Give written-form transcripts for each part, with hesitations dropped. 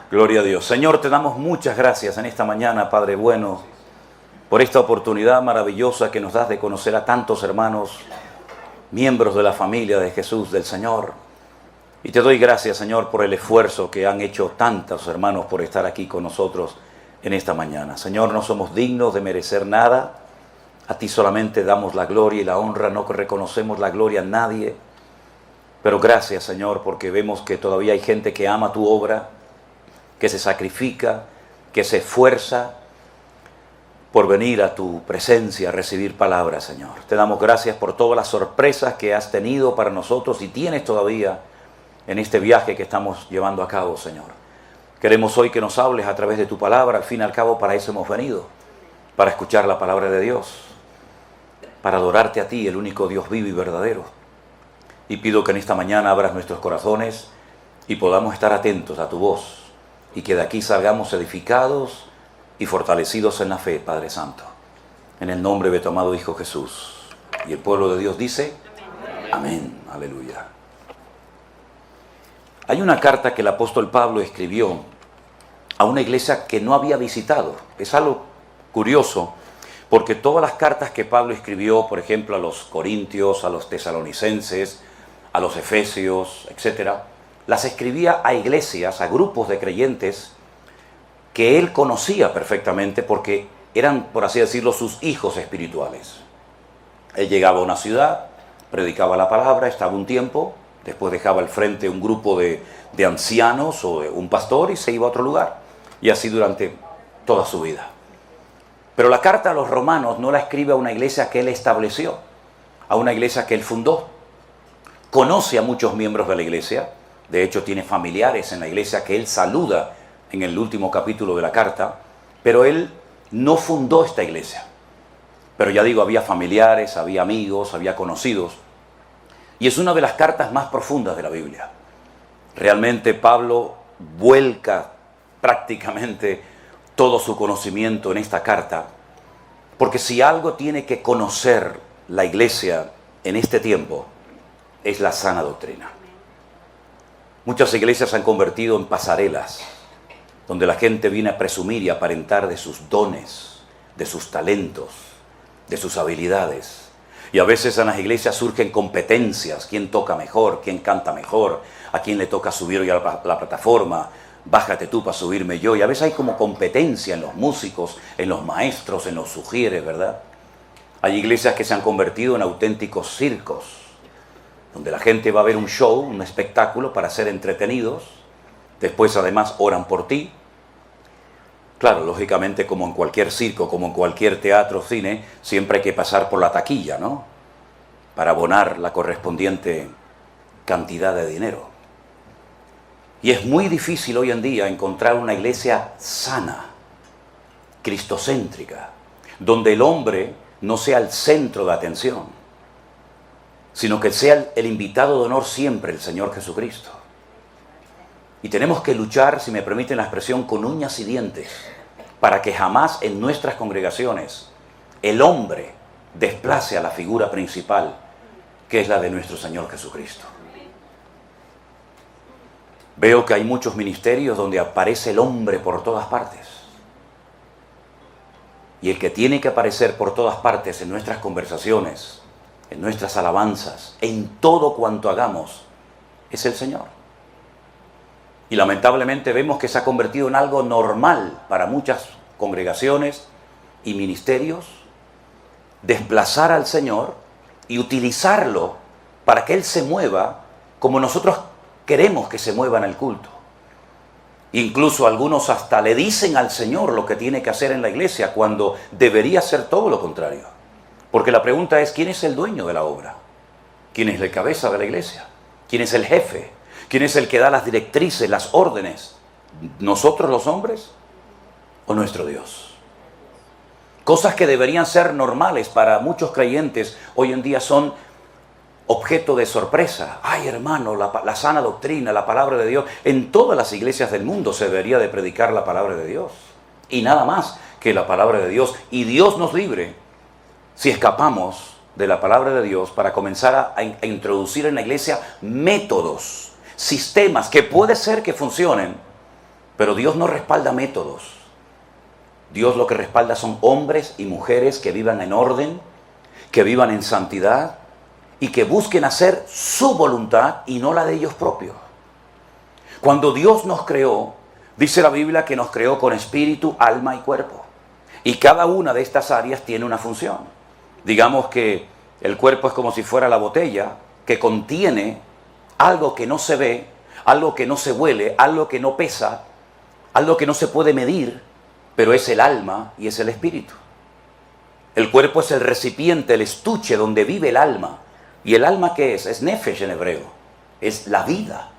Gloria a Dios. Señor, te damos muchas gracias en esta mañana, Padre bueno, por esta oportunidad maravillosa que nos das de conocer a tantos hermanos, miembros de la familia de Jesús, del Señor. Y te doy gracias, Señor, por el esfuerzo que han hecho tantos hermanos por estar aquí con nosotros en esta mañana. Señor, no somos dignos de merecer nada. A ti solamente damos la gloria y la honra, no reconocemos la gloria a nadie. Pero gracias, Señor, porque vemos que todavía hay gente que ama tu obra, que se sacrifica, que se esfuerza por venir a tu presencia a recibir palabras, Señor. Te damos gracias por todas las sorpresas que has tenido para nosotros y tienes todavía en este viaje que estamos llevando a cabo, Señor. Queremos hoy que nos hables a través de tu palabra. Al fin y al cabo, para eso hemos venido, para escuchar la palabra de Dios, para adorarte a ti, el único Dios vivo y verdadero. Y pido que en esta mañana abras nuestros corazones y podamos estar atentos a tu voz, y que de aquí salgamos edificados y fortalecidos en la fe, Padre Santo. En el nombre de tu amado Hijo Jesús. Y el pueblo de Dios dice, amén. Aleluya. Hay una carta que el apóstol Pablo escribió a una iglesia que no había visitado. Es algo curioso, porque todas las cartas que Pablo escribió, por ejemplo, a los corintios, a los tesalonicenses, a los efesios, etcétera, las escribía a iglesias, a grupos de creyentes que él conocía perfectamente porque eran, por así decirlo, sus hijos espirituales. Él llegaba a una ciudad, predicaba la palabra, estaba un tiempo, después dejaba al frente un grupo de ancianos o un pastor y se iba a otro lugar. Y así durante toda su vida. Pero la carta a los romanos no la escribe a una iglesia que él estableció, a una iglesia que él fundó. Conoce a muchos miembros de la iglesia. De hecho, tiene familiares en la iglesia que él saluda en el último capítulo de la carta, pero él no fundó esta iglesia. Pero ya digo, había familiares, había amigos, había conocidos. Y es una de las cartas más profundas de la Biblia. Realmente Pablo vuelca prácticamente todo su conocimiento en esta carta, porque si algo tiene que conocer la iglesia en este tiempo, es la sana doctrina. Muchas iglesias se han convertido en pasarelas, donde la gente viene a presumir y aparentar de sus dones, de sus talentos, de sus habilidades. Y a veces en las iglesias surgen competencias, quién toca mejor, quién canta mejor, a quién le toca subir hoy a la plataforma, bájate tú para subirme yo. Y a veces hay como competencia en los músicos, en los maestros, en los sugieres, ¿verdad? Hay iglesias que se han convertido en auténticos circos, donde la gente va a ver un show, un espectáculo para ser entretenidos. Después además oran por ti. Claro, lógicamente como en cualquier circo, como en cualquier teatro, cine, siempre hay que pasar por la taquilla, ¿no? Para abonar la correspondiente cantidad de dinero. Y es muy difícil hoy en día encontrar una iglesia sana, cristocéntrica, donde el hombre no sea el centro de atención, sino que sea el invitado de honor siempre, el Señor Jesucristo. Y tenemos que luchar, si me permiten la expresión, con uñas y dientes, para que jamás en nuestras congregaciones el hombre desplace a la figura principal, que es la de nuestro Señor Jesucristo. Veo que hay muchos ministerios donde aparece el hombre por todas partes. Y el que tiene que aparecer por todas partes en nuestras conversaciones, en nuestras alabanzas, en todo cuanto hagamos, es el Señor. Y lamentablemente vemos que se ha convertido en algo normal para muchas congregaciones y ministerios, desplazar al Señor y utilizarlo para que Él se mueva como nosotros queremos que se mueva en el culto. Incluso algunos hasta le dicen al Señor lo que tiene que hacer en la iglesia, cuando debería ser todo lo contrario. Porque la pregunta es, ¿quién es el dueño de la obra? ¿Quién es la cabeza de la iglesia? ¿Quién es el jefe? ¿Quién es el que da las directrices, las órdenes? ¿Nosotros los hombres o nuestro Dios? Cosas que deberían ser normales para muchos creyentes hoy en día son objeto de sorpresa. Ay, hermano, la sana doctrina, la palabra de Dios. En todas las iglesias del mundo se debería de predicar la palabra de Dios. Y nada más que la palabra de Dios. Y Dios nos libre si escapamos de la palabra de Dios para comenzar a introducir en la iglesia métodos, sistemas que puede ser que funcionen, Pero Dios no respalda métodos. Dios lo que respalda son hombres y mujeres que vivan en orden, que vivan en santidad y que busquen hacer su voluntad y no la de ellos propios. Cuando Dios nos creó, dice la Biblia que nos creó con espíritu, alma y cuerpo. Y cada una de estas áreas tiene una función. Digamos que el cuerpo es como si fuera la botella que contiene algo que no se ve, algo que no se huele, algo que no pesa, algo que no se puede medir, pero es el alma y es el espíritu. El cuerpo es el recipiente, el estuche donde vive el alma. ¿Y el alma qué es? Es nefesh en hebreo. Es la vida.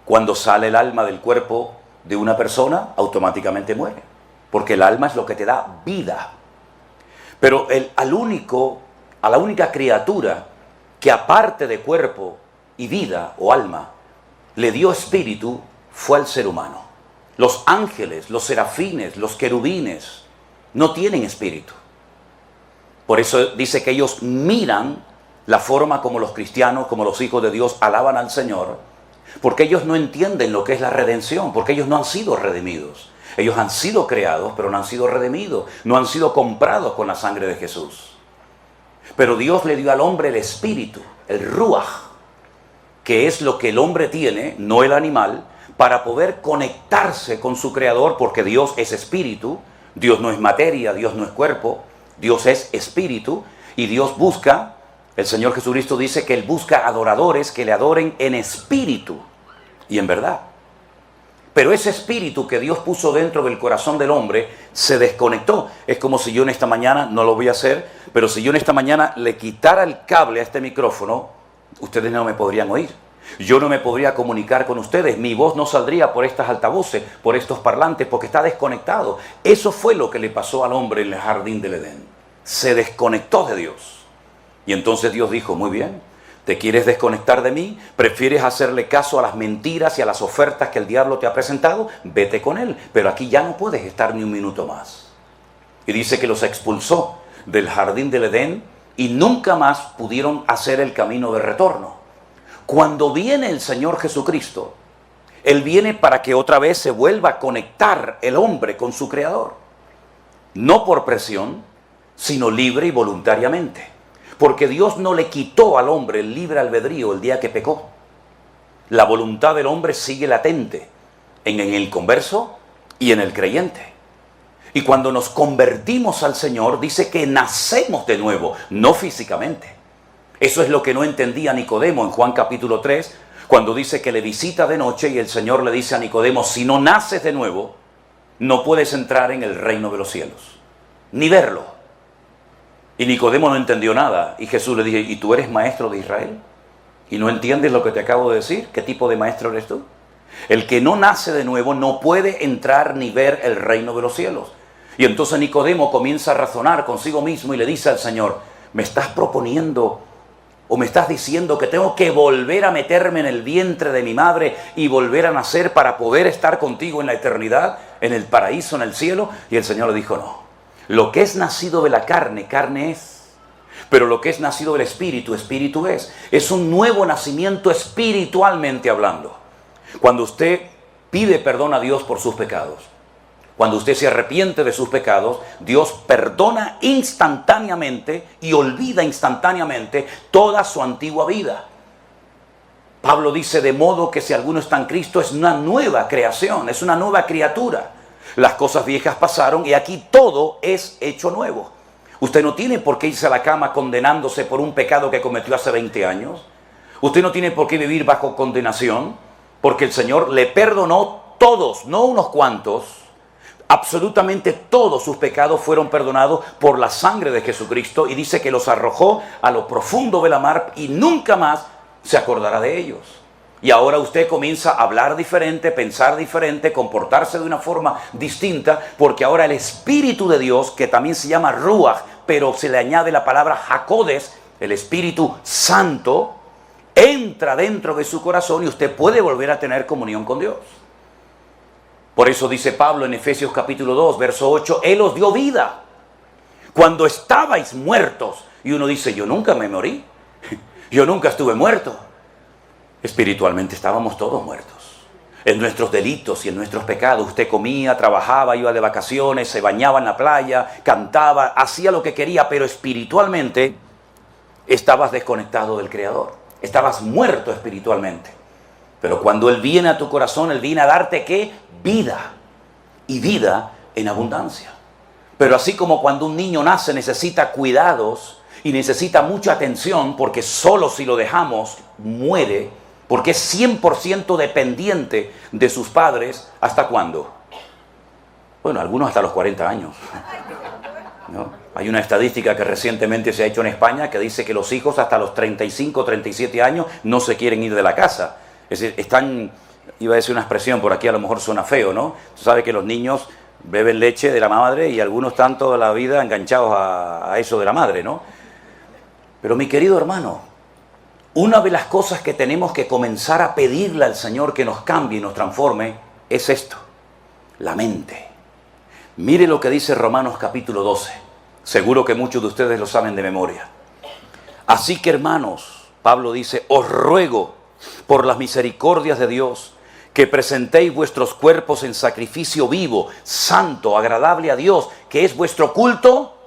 Cuando sale el alma del cuerpo de una persona, automáticamente muere. Porque el alma es lo que te da vida. Pero a la única criatura que aparte de cuerpo y vida o alma, le dio espíritu, fue al ser humano. Los ángeles, los serafines, los querubines, no tienen espíritu. Por eso dice que ellos miran la forma como los cristianos, como los hijos de Dios alaban al Señor, porque ellos no entienden lo que es la redención, porque ellos no han sido redimidos. Ellos han sido creados, pero no han sido redimidos, no han sido comprados con la sangre de Jesús. Pero Dios le dio al hombre el espíritu, el ruaj, que es lo que el hombre tiene, no el animal, para poder conectarse con su creador, porque Dios es espíritu, Dios no es materia, Dios no es cuerpo, Dios es espíritu, y Dios busca, el Señor Jesucristo dice que Él busca adoradores que le adoren en espíritu y en verdad. Pero ese espíritu que Dios puso dentro del corazón del hombre se desconectó. Es como si yo en esta mañana, no lo voy a hacer, pero si yo en esta mañana le quitara el cable a este micrófono, ustedes no me podrían oír. Yo no me podría comunicar con ustedes. Mi voz no saldría por estas altavoces, por estos parlantes, porque está desconectado. Eso fue lo que le pasó al hombre en el jardín del Edén. Se desconectó de Dios. Y entonces Dios dijo, muy bien, ¿te quieres desconectar de mí? ¿Prefieres hacerle caso a las mentiras y a las ofertas que el diablo te ha presentado? Vete con él, pero aquí ya no puedes estar ni un minuto más. Y dice que los expulsó del jardín del Edén y nunca más pudieron hacer el camino de retorno. Cuando viene el Señor Jesucristo, Él viene para que otra vez se vuelva a conectar el hombre con su Creador. No por presión, sino libre y voluntariamente. Porque Dios no le quitó al hombre el libre albedrío el día que pecó. La voluntad del hombre sigue latente en el converso y en el creyente. Y cuando nos convertimos al Señor, dice que nacemos de nuevo, no físicamente. Eso es lo que no entendía Nicodemo en Juan capítulo 3, cuando dice que le visita de noche y el Señor le dice a Nicodemo, si no naces de nuevo, no puedes entrar en el reino de los cielos, ni verlo. Y Nicodemo no entendió nada. Y Jesús le dijo, ¿y tú eres maestro de Israel? ¿Y no entiendes lo que te acabo de decir? ¿Qué tipo de maestro eres tú? El que no nace de nuevo no puede entrar ni ver el reino de los cielos. Y entonces Nicodemo comienza a razonar consigo mismo y le dice al Señor, ¿me estás proponiendo o me estás diciendo que tengo que volver a meterme en el vientre de mi madre y volver a nacer para poder estar contigo en la eternidad, en el paraíso, en el cielo? Y el Señor le dijo, no. Lo que es nacido de la carne, carne es. Pero lo que es nacido del espíritu, espíritu es. Es un nuevo nacimiento espiritualmente hablando. Cuando usted pide perdón a Dios por sus pecados, cuando usted se arrepiente de sus pecados, Dios perdona instantáneamente y olvida instantáneamente toda su antigua vida. Pablo dice, de modo que si alguno está en Cristo es una nueva creación, es una nueva criatura. Las cosas viejas pasaron y aquí todo es hecho nuevo. Usted no tiene por qué irse a la cama condenándose por un pecado que cometió hace 20 años. Usted no tiene por qué vivir bajo condenación, porque el Señor le perdonó todos, no unos cuantos. Absolutamente todos sus pecados fueron perdonados por la sangre de Jesucristo y dice que los arrojó a lo profundo de la mar y nunca más se acordará de ellos. Y ahora usted comienza a hablar diferente, pensar diferente, comportarse de una forma distinta, porque ahora el Espíritu de Dios, que también se llama Ruach, pero se le añade la palabra Hakodes, el Espíritu Santo, entra dentro de su corazón y usted puede volver a tener comunión con Dios. Por eso dice Pablo en Efesios capítulo 2, verso 8, Él os dio vida cuando estabais muertos. Y uno dice, yo nunca me morí, yo nunca estuve muerto. Espiritualmente estábamos todos muertos. en nuestros delitos y en nuestros pecados. Usted comía, trabajaba, iba de vacaciones, se bañaba en la playa, cantaba, hacía lo que quería, pero espiritualmente estabas desconectado del Creador. Estabas muerto espiritualmente. Pero cuando Él viene a tu corazón, Él viene a darte ¿qué? Vida. Y vida en abundancia. Pero así como cuando un niño nace necesita cuidados y necesita mucha atención, porque solo si lo dejamos muere, porque es 100% dependiente de sus padres, ¿hasta cuándo? Bueno, algunos hasta los 40 años. ¿No? Hay una estadística que recientemente se ha hecho en España que dice que los hijos hasta los 35, 37 años no se quieren ir de la casa. Es decir, están, iba a decir una expresión, por aquí a lo mejor suena feo, ¿no? Tú sabes que los niños beben leche de la madre y algunos están toda la vida enganchados a eso de la madre, ¿no? Pero mi querido hermano, una de las cosas que tenemos que comenzar a pedirle al Señor que nos cambie y nos transforme es esto, la mente. Mire lo que dice Romanos capítulo 12. Seguro que muchos de ustedes lo saben de memoria. Así que hermanos, Pablo dice, os ruego por las misericordias de Dios que presentéis vuestros cuerpos en sacrificio vivo, santo, agradable a Dios, que es vuestro culto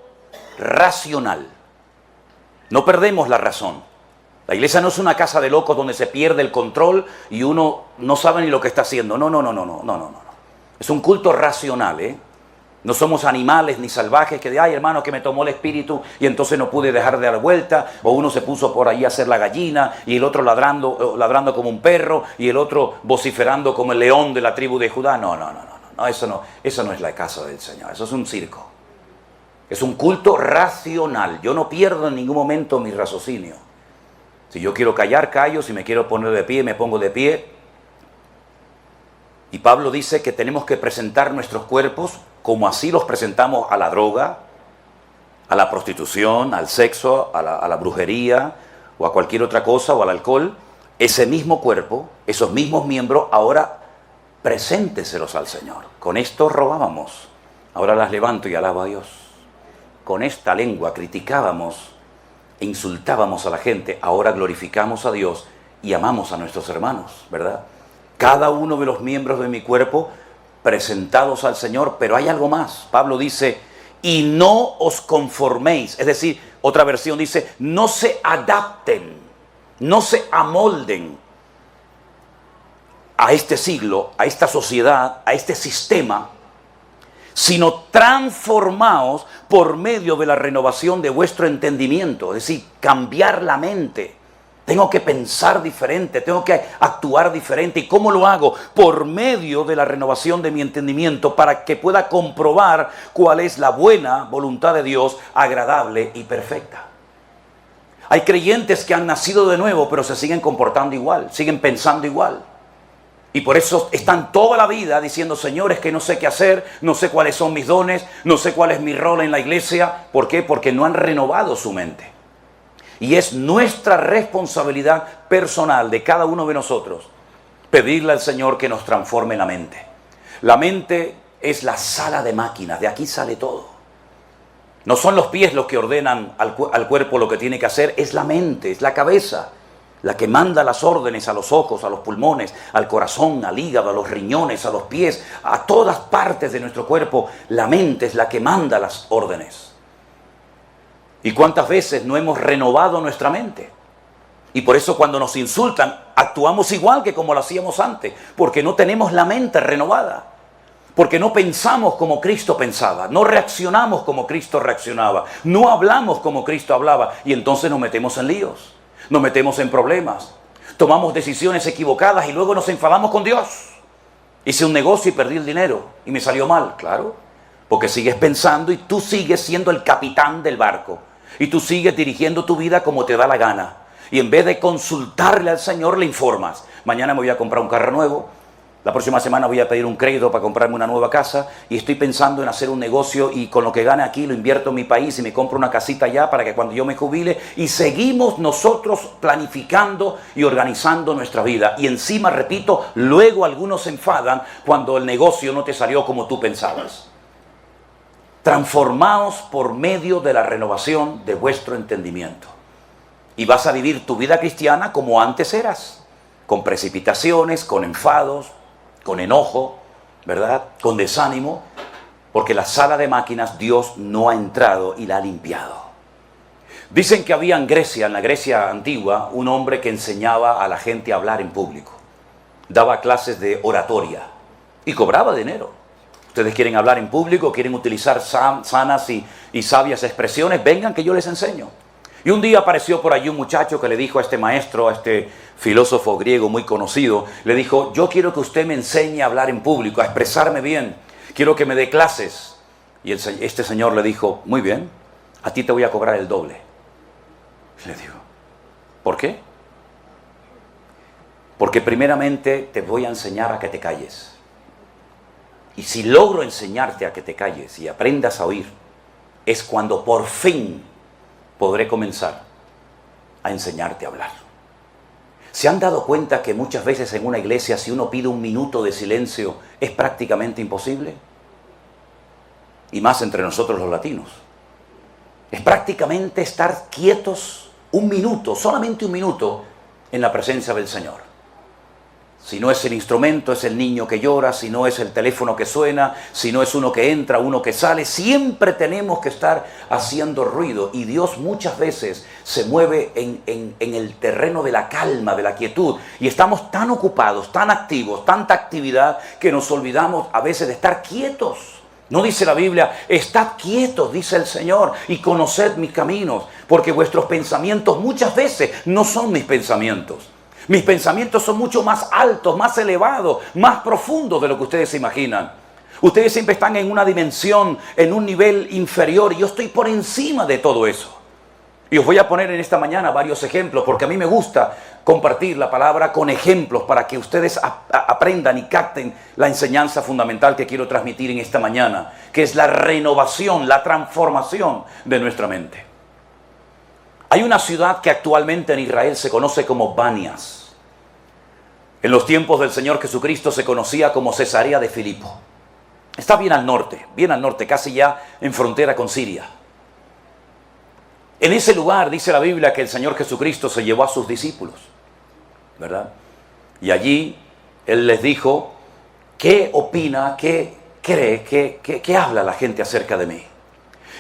racional. No perdemos la razón. La iglesia no es una casa de locos donde se pierde el control y uno no sabe ni lo que está haciendo. No. Es un culto racional, ¿eh? No somos animales ni salvajes que de, ay hermano, que me tomó el espíritu y entonces no pude dejar de dar vuelta, o uno se puso por ahí a hacer la gallina y el otro ladrando como un perro y el otro vociferando como el león de la tribu de Judá. No, eso no es la casa del Señor, eso es un circo. Es un culto racional. Yo no pierdo en ningún momento mi raciocinio. Si yo quiero callar, callo, si me quiero poner de pie, me pongo de pie. Y Pablo dice que tenemos que presentar nuestros cuerpos como así los presentamos a la droga, a la prostitución, al sexo, a la brujería o a cualquier otra cosa o al alcohol. Ese mismo cuerpo, esos mismos miembros, ahora presénteselos al Señor. Con esto robábamos, ahora las levanto y alabo a Dios. Con esta lengua criticábamos e insultábamos a la gente, ahora glorificamos a Dios y amamos a nuestros hermanos, ¿verdad? Cada uno de los miembros de mi cuerpo presentados al Señor, pero hay algo más. Pablo dice, y no os conforméis, es decir, otra versión dice, no se adapten, no se amolden a este siglo, a esta sociedad, a este sistema, sino transformaos por medio de la renovación de vuestro entendimiento, es decir, cambiar la mente. Tengo que pensar diferente, tengo que actuar diferente. ¿Y cómo lo hago? Por medio de la renovación de mi entendimiento para que pueda comprobar cuál es la buena voluntad de Dios, agradable y perfecta. Hay creyentes que han nacido de nuevo, pero se siguen comportando igual, siguen pensando igual. Y por eso están toda la vida diciendo, Señor, es que no sé qué hacer, no sé cuáles son mis dones, no sé cuál es mi rol en la iglesia. ¿Por qué? Porque no han renovado su mente. Y es nuestra responsabilidad personal de cada uno de nosotros pedirle al Señor que nos transforme la mente. La mente es la sala de máquinas, de aquí sale todo. No son los pies los que ordenan al cuerpo lo que tiene que hacer, es la mente, es la cabeza, la que manda las órdenes a los ojos, a los pulmones, al corazón, al hígado, a los riñones, a los pies, a todas partes de nuestro cuerpo. La mente es la que manda las órdenes. ¿Y cuántas veces no hemos renovado nuestra mente? Y por eso cuando nos insultan, actuamos igual que como lo hacíamos antes, porque no tenemos la mente renovada, porque no pensamos como Cristo pensaba, no reaccionamos como Cristo reaccionaba, no hablamos como Cristo hablaba, y entonces nos metemos en líos, nos metemos en problemas, tomamos decisiones equivocadas y luego nos enfadamos con Dios. Hice un negocio y perdí el dinero y me salió mal, claro, porque sigues pensando y tú sigues siendo el capitán del barco. Y tú sigues dirigiendo tu vida como te da la gana. Y en vez de consultarle al Señor, le informas. Mañana me voy a comprar un carro nuevo. La próxima semana voy a pedir un crédito para comprarme una nueva casa. Y estoy pensando en hacer un negocio y con lo que gane aquí lo invierto en mi país y me compro una casita allá para que cuando yo me jubile. Y seguimos nosotros planificando y organizando nuestra vida. Y encima, repito, luego algunos se enfadan cuando el negocio no te salió como tú pensabas. Transformaos por medio de la renovación de vuestro entendimiento. Y vas a vivir tu vida cristiana como antes eras, con precipitaciones, con enfados, con enojo, ¿verdad? Con desánimo, porque la sala de máquinas Dios no ha entrado y la ha limpiado. Dicen que había en Grecia, en la Grecia antigua, un hombre que enseñaba a la gente a hablar en público. Daba clases de oratoria y cobraba dinero. Ustedes quieren hablar en público, quieren utilizar sanas y sabias expresiones, vengan que yo les enseño. Y un día apareció por allí un muchacho que le dijo a este maestro, a este filósofo griego muy conocido, le dijo, yo quiero que usted me enseñe a hablar en público, a expresarme bien, quiero que me dé clases. Y este señor le dijo, muy bien, a ti te voy a cobrar el doble. Le digo, ¿por qué? Porque primeramente te voy a enseñar a que te calles. Y si logro enseñarte a que te calles y aprendas a oír, es cuando por fin podré comenzar a enseñarte a hablar. ¿Se han dado cuenta que muchas veces en una iglesia si uno pide un minuto de silencio es prácticamente imposible? Y más entre nosotros los latinos. Es prácticamente estar quietos un minuto, solamente un minuto, en la presencia del Señor. Si no es el instrumento, es el niño que llora, si no es el teléfono que suena, si no es uno que entra, uno que sale, siempre tenemos que estar haciendo ruido. Y Dios muchas veces se mueve en el terreno de la calma, de la quietud. Y estamos tan ocupados, tan activos, tanta actividad, que nos olvidamos a veces de estar quietos. No dice la Biblia, estad quietos, dice el Señor, y conoced mis caminos, porque vuestros pensamientos muchas veces no son mis pensamientos. Mis pensamientos son mucho más altos, más elevados, más profundos de lo que ustedes se imaginan. Ustedes siempre están en una dimensión, en un nivel inferior, y yo estoy por encima de todo eso. Y os voy a poner en esta mañana varios ejemplos, porque a mí me gusta compartir la palabra con ejemplos para que ustedes aprendan y capten la enseñanza fundamental que quiero transmitir en esta mañana, que es la renovación, la transformación de nuestra mente. Hay una ciudad que actualmente en Israel se conoce como Banias. En los tiempos del Señor Jesucristo se conocía como Cesarea de Filipo. Está bien al norte, casi ya en frontera con Siria. En ese lugar dice la Biblia que el Señor Jesucristo se llevó a sus discípulos, ¿verdad? Y allí Él les dijo, ¿qué opina, qué cree, qué habla la gente acerca de mí?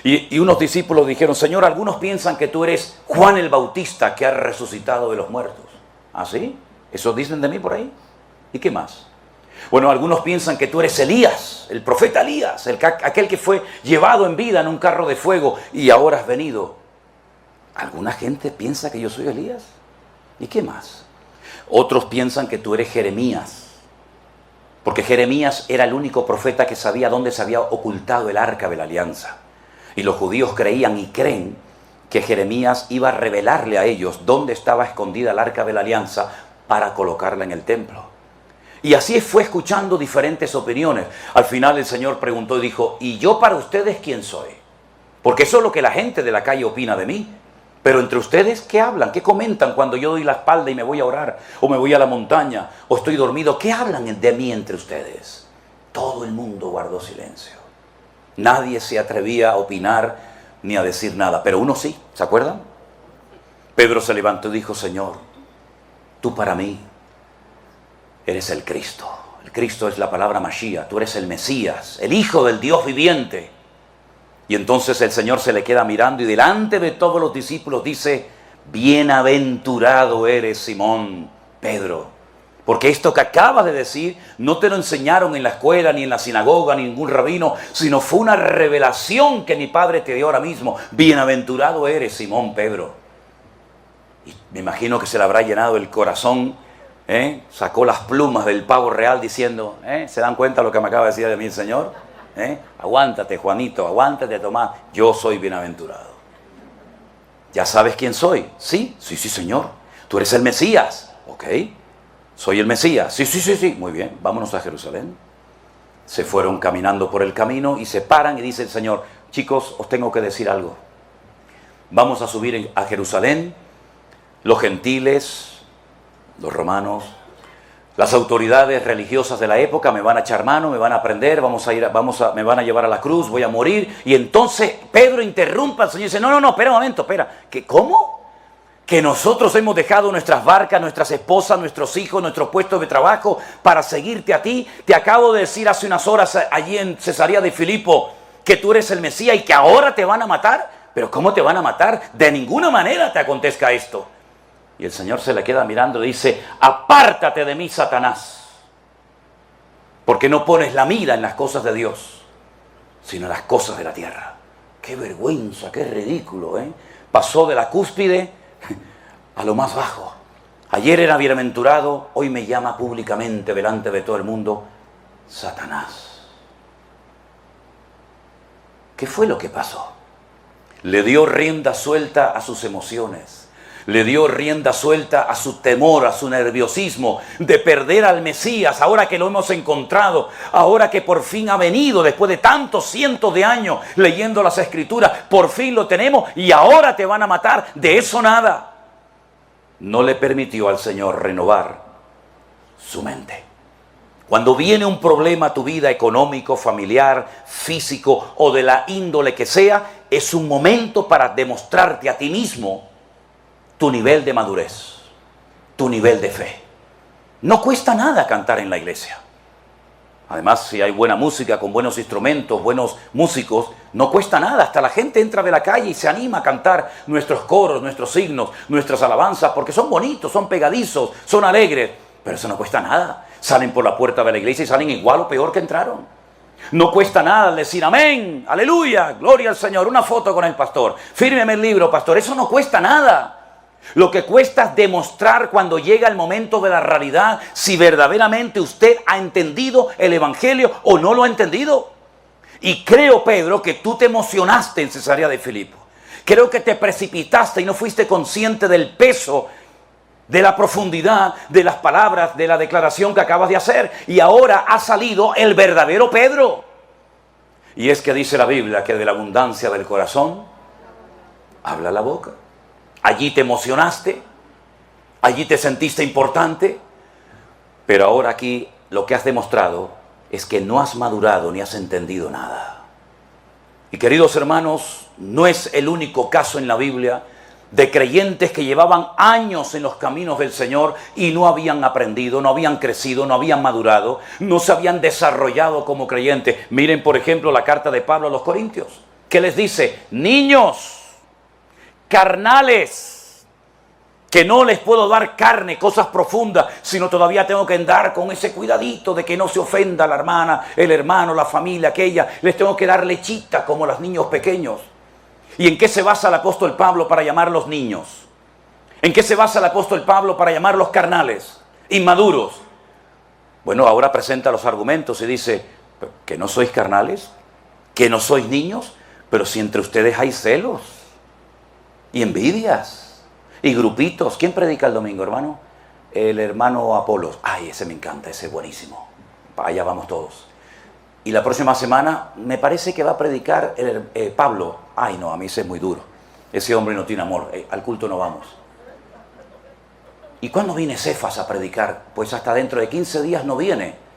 Y unos discípulos dijeron, Señor, algunos piensan que tú eres Juan el Bautista que ha resucitado de los muertos. ¿Ah, sí? ¿Eso dicen de mí por ahí? ¿Y qué más? Bueno, algunos piensan que tú eres Elías, el profeta Elías, aquel que fue llevado en vida en un carro de fuego y ahora has venido. ¿Alguna gente piensa que yo soy Elías? ¿Y qué más? Otros piensan que tú eres Jeremías, porque Jeremías era el único profeta que sabía dónde se había ocultado el arca de la alianza. Y los judíos creían y creen que Jeremías iba a revelarle a ellos dónde estaba escondida el arca de la alianza para colocarla en el templo. Y así fue escuchando diferentes opiniones. Al final el Señor preguntó y dijo, ¿y yo para ustedes quién soy? Porque eso es lo que la gente de la calle opina de mí. Pero entre ustedes, ¿qué hablan? ¿Qué comentan cuando yo doy la espalda y me voy a orar? ¿O me voy a la montaña? ¿O estoy dormido? ¿Qué hablan de mí entre ustedes? Todo el mundo guardó silencio. Nadie se atrevía a opinar ni a decir nada. Pero uno sí, ¿se acuerdan? Pedro se levantó y dijo, Señor, tú para mí eres el Cristo. El Cristo es la palabra Mashiach. Tú eres el Mesías, el Hijo del Dios viviente. Y entonces el Señor se le queda mirando y delante de todos los discípulos dice, bienaventurado eres Simón, Pedro, porque esto que acabas de decir no te lo enseñaron en la escuela, ni en la sinagoga, ni ningún rabino, sino fue una revelación que mi Padre te dio ahora mismo. Bienaventurado eres Simón, Pedro. Y me imagino que se le habrá llenado el corazón, sacó las plumas del pavo real diciendo, ¿se dan cuenta lo que me acaba de decir de mí el Señor? Aguántate, Juanito, aguántate, Tomás, yo soy bienaventurado. ¿Ya sabes quién soy? Sí, Señor. Tú eres el Mesías. Ok, soy el Mesías. Sí, muy bien, vámonos a Jerusalén. Se fueron caminando por el camino y se paran y dice el Señor, chicos, os tengo que decir algo. Vamos a subir a Jerusalén, los gentiles, los romanos, las autoridades religiosas de la época me van a echar mano, me van a prender, me van a llevar a la cruz, voy a morir. Y entonces Pedro interrumpe al Señor y dice, no, espera un momento, espera. ¿Cómo? que nosotros hemos dejado nuestras barcas, nuestras esposas, nuestros hijos, nuestros puestos de trabajo para seguirte a ti. Te acabo de decir hace unas horas allí en Cesarea de Filipo que tú eres el Mesías y que ahora te van a matar. Pero ¿cómo te van a matar? De ninguna manera te acontezca esto. Y el Señor se le queda mirando y dice, apártate de mí, Satanás, porque no pones la mira en las cosas de Dios, sino en las cosas de la tierra. ¡Qué vergüenza, qué ridículo! Pasó de la cúspide a lo más bajo. Ayer era bienaventurado, hoy me llama públicamente delante de todo el mundo Satanás. ¿Qué fue lo que pasó? Le dio rienda suelta a sus emociones. Le dio rienda suelta a su temor, a su nerviosismo de perder al Mesías, ahora que lo hemos encontrado, ahora que por fin ha venido, después de tantos cientos de años leyendo las Escrituras, por fin lo tenemos y ahora te van a matar. De eso nada. No le permitió al Señor renovar su mente. Cuando viene un problema a tu vida económico, familiar, físico o de la índole que sea, es un momento para demostrarte a ti mismo tu nivel de madurez, tu nivel de fe. No cuesta nada cantar en la iglesia. Además, si hay buena música, con buenos instrumentos, buenos músicos, no cuesta nada. Hasta la gente entra de la calle y se anima a cantar nuestros coros, nuestros signos, nuestras alabanzas, porque son bonitos, son pegadizos, son alegres. Pero eso no cuesta nada. Salen por la puerta de la iglesia y salen igual o peor que entraron. No cuesta nada decir amén, aleluya, gloria al Señor, una foto con el pastor, fírmeme el libro, pastor. Eso no cuesta nada. Lo que cuesta es demostrar cuando llega el momento de la realidad si verdaderamente usted ha entendido el Evangelio o no lo ha entendido. Y creo, Pedro, que tú te emocionaste en Cesarea de Filipo. Creo que te precipitaste y no fuiste consciente del peso, de la profundidad de las palabras, de la declaración que acabas de hacer. Y ahora ha salido el verdadero Pedro. Y es que dice la Biblia que de la abundancia del corazón habla la boca. Allí te emocionaste, allí te sentiste importante, pero ahora aquí lo que has demostrado es que no has madurado ni has entendido nada. Y queridos hermanos, no es el único caso en la Biblia de creyentes que llevaban años en los caminos del Señor y no habían aprendido, no habían crecido, no habían madurado, no se habían desarrollado como creyentes. Miren, por ejemplo, la carta de Pablo a los Corintios, que les dice, niños carnales, que no les puedo dar carne, cosas profundas, sino todavía tengo que andar con ese cuidadito de que no se ofenda la hermana, el hermano, la familia, aquella. Les tengo que dar lechita como los niños pequeños. ¿Y en qué se basa el apóstol Pablo para llamarlos niños? ¿En qué se basa el apóstol Pablo para llamarlos carnales, inmaduros? Bueno, ahora presenta los argumentos y dice, que no sois carnales, que no sois niños, pero si entre ustedes hay celos y envidias y grupitos. ¿Quién predica el domingo, hermano? El hermano Apolos. Ay, ese me encanta, ese es buenísimo. Allá vamos todos. Y la próxima semana me parece que va a predicar Pablo. Ay, no, a mí ese es muy duro. Ese hombre no tiene amor. Al culto no vamos. ¿Y cuándo viene Cefas a predicar? Pues hasta dentro de 15 días no viene.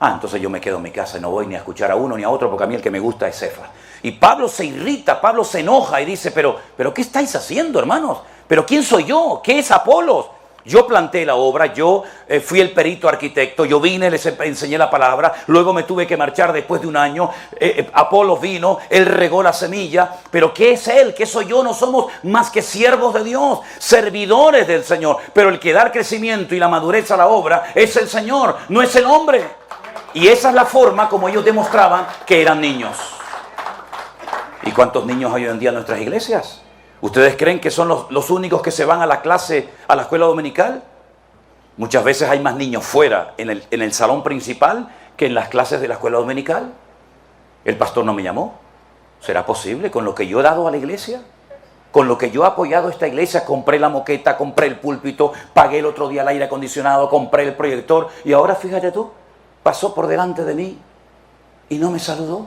Entonces yo me quedo en mi casa y no voy ni a escuchar a uno ni a otro, porque a mí el que me gusta es Cefas. Y Pablo se irrita, Pablo se enoja y dice, pero ¿qué estáis haciendo, hermanos? ¿Pero quién soy yo? ¿Qué es Apolos? Yo planté la obra, yo fui el perito arquitecto, yo vine, les enseñé la palabra, luego me tuve que marchar después de un año, Apolos vino, él regó la semilla, pero ¿qué es él? ¿Qué soy yo? No somos más que siervos de Dios, servidores del Señor, pero el que da el crecimiento y la madurez a la obra es el Señor, no es el hombre. Y esa es la forma como ellos demostraban que eran niños. ¿Y cuántos niños hay hoy en día en nuestras iglesias? ¿Ustedes creen que son los únicos que se van a la clase, a la escuela dominical? Muchas veces hay más niños fuera, en el salón principal, que en las clases de la escuela dominical. El pastor no me llamó. ¿Será posible con lo que yo he dado a la iglesia? Con lo que yo he apoyado a esta iglesia, compré la moqueta, compré el púlpito, pagué el otro día el aire acondicionado, compré el proyector, y ahora fíjate tú, pasó por delante de mí y no me saludó.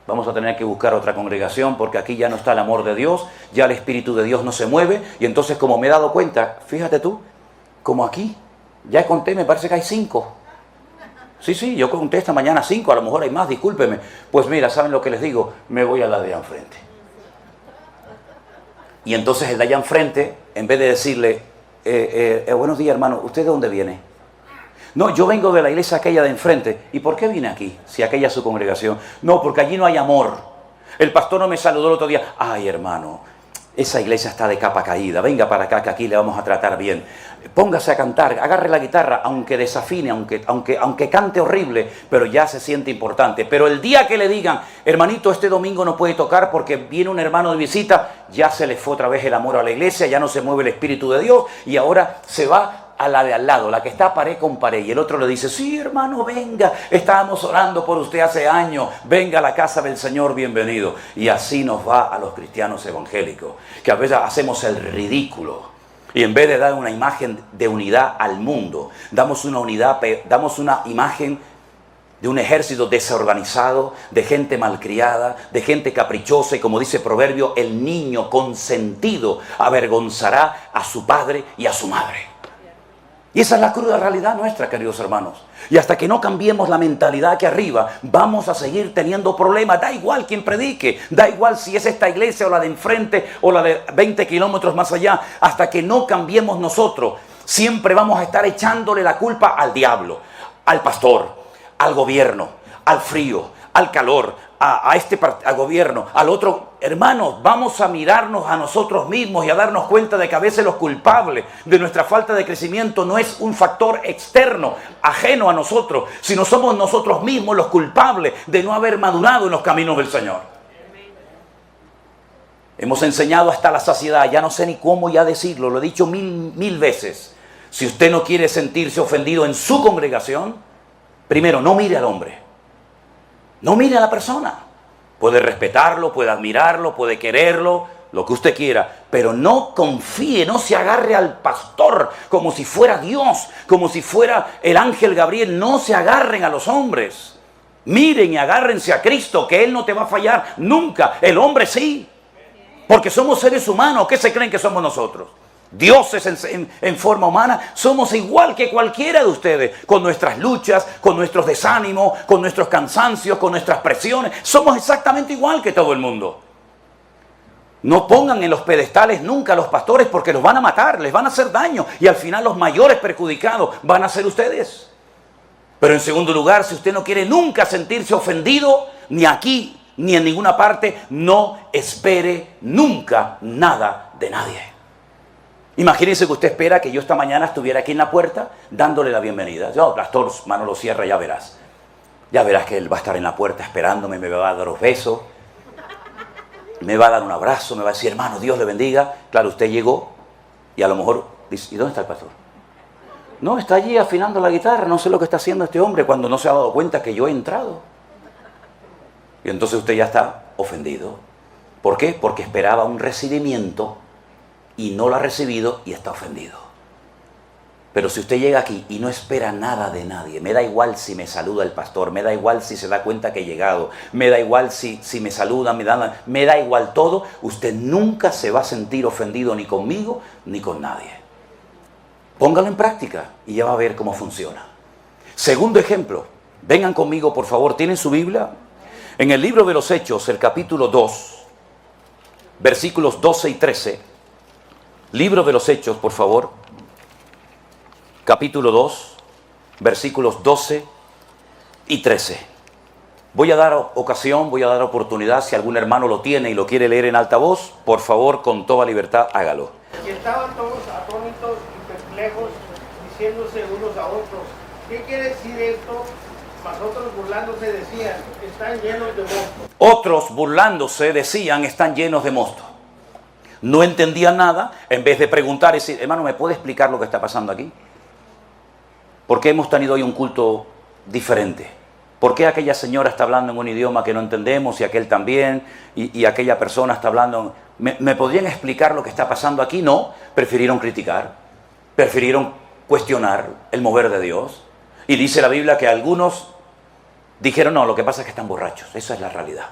Vamos a tener que buscar otra congregación porque aquí ya no está el amor de Dios, ya el Espíritu de Dios no se mueve. Y entonces, como me he dado cuenta, fíjate tú, como aquí, ya conté, me parece que hay 5. Sí, yo conté esta mañana 5, a lo mejor hay más, discúlpeme. Pues mira, ¿saben lo que les digo? Me voy a la de enfrente. Y entonces el de allá enfrente, en vez de decirle, buenos días hermano, ¿usted de dónde viene? No, yo vengo de la iglesia aquella de enfrente. ¿Y por qué vine aquí? Si aquella es su congregación. No, porque allí no hay amor. El pastor no me saludó el otro día. Ay, hermano, esa iglesia está de capa caída. Venga para acá que aquí le vamos a tratar bien. Póngase a cantar, agarre la guitarra, aunque desafine, aunque cante horrible, pero ya se siente importante. Pero el día que le digan, hermanito, este domingo no puede tocar porque viene un hermano de visita, ya se le fue otra vez el amor a la iglesia, ya no se mueve el Espíritu de Dios y ahora se va a la de al lado, la que está pared con pared, y el otro le dice, sí hermano, venga, estábamos orando por usted hace años, venga a la casa del Señor, bienvenido. Y así nos va a los cristianos evangélicos, que a veces hacemos el ridículo, y en vez de dar una imagen de unidad al mundo, damos una imagen de un ejército desorganizado, de gente malcriada, de gente caprichosa, y como dice Proverbio, el niño consentido avergonzará a su padre y a su madre. Y esa es la cruda realidad nuestra, queridos hermanos. Y hasta que no cambiemos la mentalidad aquí arriba, vamos a seguir teniendo problemas. Da igual quien predique, da igual si es esta iglesia o la de enfrente o la de 20 kilómetros más allá. Hasta que no cambiemos nosotros, siempre vamos a estar echándole la culpa al diablo, al pastor, al gobierno, al frío, al calor, al gobierno, al otro. Hermanos, vamos a mirarnos a nosotros mismos y a darnos cuenta de que a veces los culpables de nuestra falta de crecimiento no es un factor externo, ajeno a nosotros, sino somos nosotros mismos los culpables de no haber madurado en los caminos del Señor. Hemos enseñado hasta la saciedad, ya no sé ni cómo ya decirlo, lo he dicho mil veces. Si usted no quiere sentirse ofendido en su congregación, primero, no mire al hombre. No mire a la persona. Puede respetarlo, puede admirarlo, puede quererlo, lo que usted quiera. Pero no confíe, no se agarre al pastor como si fuera Dios, como si fuera el ángel Gabriel. No se agarren a los hombres. Miren y agárrense a Cristo, que Él no te va a fallar nunca. El hombre sí. Porque somos seres humanos. ¿Qué se creen que somos nosotros? Dioses en forma humana, somos igual que cualquiera de ustedes, con nuestras luchas, con nuestros desánimos, con nuestros cansancios, con nuestras presiones. Somos exactamente igual que todo el mundo. No pongan en los pedestales nunca a los pastores porque los van a matar, les van a hacer daño y al final los mayores perjudicados van a ser ustedes. Pero en segundo lugar, si usted no quiere nunca sentirse ofendido, ni aquí ni en ninguna parte, no espere nunca nada de nadie. Imagínense que usted espera que yo esta mañana estuviera aquí en la puerta dándole la bienvenida. Yo, pastor, Manolo Sierra, ya verás. Ya verás que él va a estar en la puerta esperándome, me va a dar los besos, me va a dar un abrazo, me va a decir, hermano, Dios le bendiga. Claro, usted llegó y a lo mejor dice, ¿y dónde está el pastor? No, está allí afinando la guitarra, no sé lo que está haciendo este hombre cuando no se ha dado cuenta que yo he entrado. Y entonces usted ya está ofendido. ¿Por qué? Porque esperaba un recibimiento y no lo ha recibido y está ofendido. Pero si usted llega aquí y no espera nada de nadie, me da igual si me saluda el pastor, me da igual si se da cuenta que he llegado, me da igual si me saludan, me da igual todo, usted nunca se va a sentir ofendido ni conmigo ni con nadie. Póngalo en práctica y ya va a ver cómo funciona. Segundo ejemplo, vengan conmigo por favor, ¿tienen su Biblia? En el libro de los Hechos, el capítulo 2, versículos 12 y 13, Libro de los Hechos, por favor, capítulo 2, versículos 12 y 13. Voy a dar ocasión, voy a dar oportunidad, si algún hermano lo tiene y lo quiere leer en alta voz, por favor, con toda libertad, hágalo. Y estaban todos atónitos y perplejos, diciéndose unos a otros, ¿qué quiere decir esto? Mas otros burlándose decían, están llenos de mosto. Otros burlándose decían, están llenos de mosto. No entendían nada, en vez de preguntar y decir, hermano, ¿me puede explicar lo que está pasando aquí? ¿Por qué hemos tenido hoy un culto diferente? ¿Por qué aquella señora está hablando en un idioma que no entendemos y aquel también? Y aquella persona está hablando... ¿Me podrían explicar lo que está pasando aquí? No, prefirieron criticar, prefirieron cuestionar el mover de Dios. Y dice la Biblia que algunos dijeron, no, lo que pasa es que están borrachos, esa es la realidad.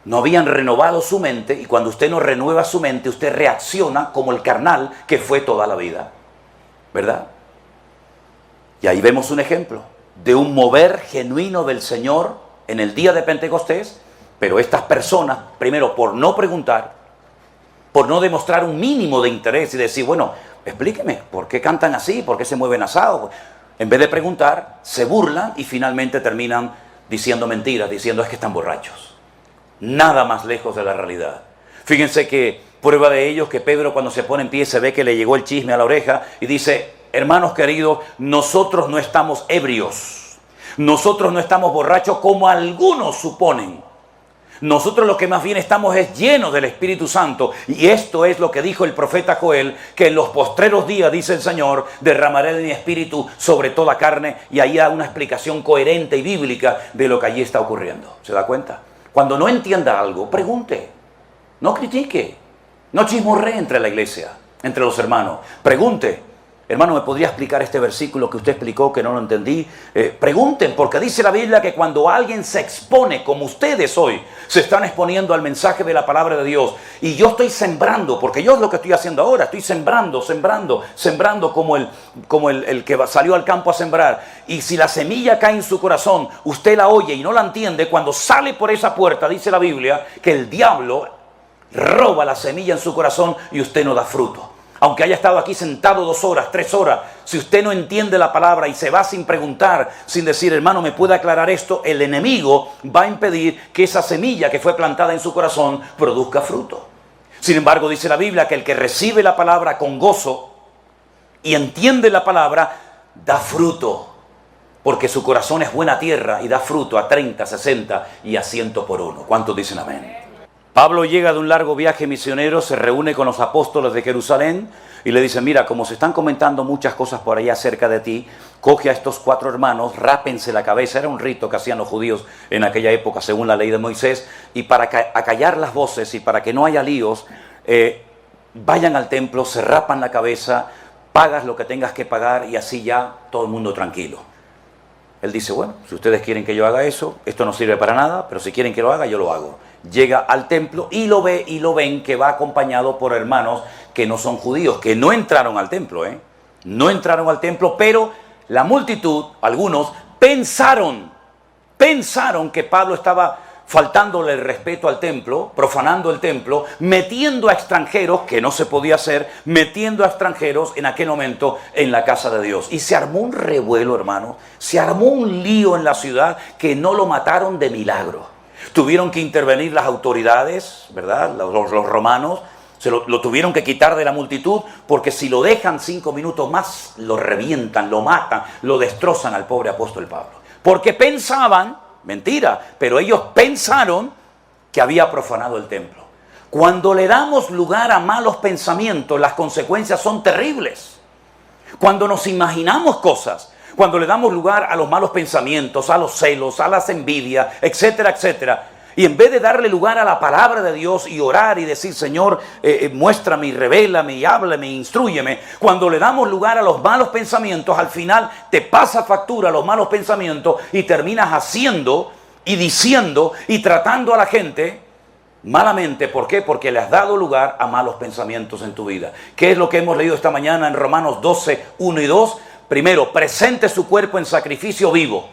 No habían renovado su mente y cuando usted no renueva su mente, usted reacciona como el carnal que fue toda la vida. ¿Verdad? Y ahí vemos un ejemplo de un mover genuino del Señor en el día de Pentecostés, pero estas personas, primero por no preguntar, por no demostrar un mínimo de interés y decir, bueno, explíqueme, ¿por qué cantan así? ¿Por qué se mueven asados? En vez de preguntar, se burlan y finalmente terminan diciendo mentiras, diciendo es que están borrachos. Nada más lejos de la realidad. Fíjense que prueba de ello que Pedro, cuando se pone en pie, se ve que le llegó el chisme a la oreja y dice, hermanos queridos, nosotros no estamos ebrios, nosotros no estamos borrachos como algunos suponen. Nosotros lo que más bien estamos es llenos del Espíritu Santo. Y esto es lo que dijo el profeta Joel, que en los postreros días, dice el Señor, derramaré de mi Espíritu sobre toda carne. Y ahí hay una explicación coherente y bíblica de lo que allí está ocurriendo. ¿Se da cuenta? Cuando no entienda algo, pregunte. No critique. No chismorree entre la iglesia, entre los hermanos. Pregunte. Hermano, ¿me podría explicar este versículo que usted explicó que no lo entendí? Pregunten, porque dice la Biblia que cuando alguien se expone, como ustedes hoy, se están exponiendo al mensaje de la palabra de Dios, y yo estoy sembrando, porque yo es lo que estoy haciendo ahora, estoy sembrando como el que salió al campo a sembrar, y si la semilla cae en su corazón, usted la oye y no la entiende, cuando sale por esa puerta, dice la Biblia, que el diablo roba la semilla en su corazón y usted no da fruto. Aunque haya estado aquí sentado 2 horas, 3 horas, si usted no entiende la palabra y se va sin preguntar, sin decir, hermano, ¿me puede aclarar esto? El enemigo va a impedir que esa semilla que fue plantada en su corazón produzca fruto. Sin embargo, dice la Biblia que el que recibe la palabra con gozo y entiende la palabra, da fruto. Porque su corazón es buena tierra y da fruto a 30, 60 y a 100 por uno. ¿Cuántos dicen amén? Pablo llega de un largo viaje misionero, se reúne con los apóstoles de Jerusalén y le dice, mira, como se están comentando muchas cosas por allá cerca de ti, coge a estos 4 hermanos, rápense la cabeza, era un rito que hacían los judíos en aquella época según la ley de Moisés, y para acallar las voces y para que no haya líos, vayan al templo, se rapan la cabeza, pagas lo que tengas que pagar y así ya todo el mundo tranquilo. Él dice, bueno, si ustedes quieren que yo haga eso, esto no sirve para nada, pero si quieren que lo haga, yo lo hago. Llega al templo y lo ve y lo ven que va acompañado por hermanos que no son judíos, que no entraron al templo, no entraron al templo, pero la multitud, algunos, pensaron que Pablo estaba faltándole el respeto al templo, profanando el templo, metiendo a extranjeros, que no se podía hacer, metiendo a extranjeros en aquel momento en la casa de Dios. Y se armó un revuelo, hermano, se armó un lío en la ciudad que no lo mataron de milagro. Tuvieron que intervenir las autoridades, ¿verdad? Los romanos, lo tuvieron que quitar de la multitud, porque si lo dejan 5 minutos más, lo revientan, lo matan, lo destrozan al pobre apóstol Pablo. Porque pensaban, mentira, pero ellos pensaron que había profanado el templo. Cuando le damos lugar a malos pensamientos, las consecuencias son terribles. Cuando nos imaginamos cosas, cuando le damos lugar a los malos pensamientos, a los celos, a las envidias, etcétera, etcétera, y en vez de darle lugar a la palabra de Dios y orar y decir, Señor, muéstrame y revélame y háblame, instrúyeme, cuando le damos lugar a los malos pensamientos, al final te pasa factura los malos pensamientos y terminas haciendo y diciendo y tratando a la gente malamente. ¿Por qué? Porque le has dado lugar a malos pensamientos en tu vida. ¿Qué es lo que hemos leído esta mañana en Romanos 12, 1 y 2? Primero, presente su cuerpo en sacrificio vivo.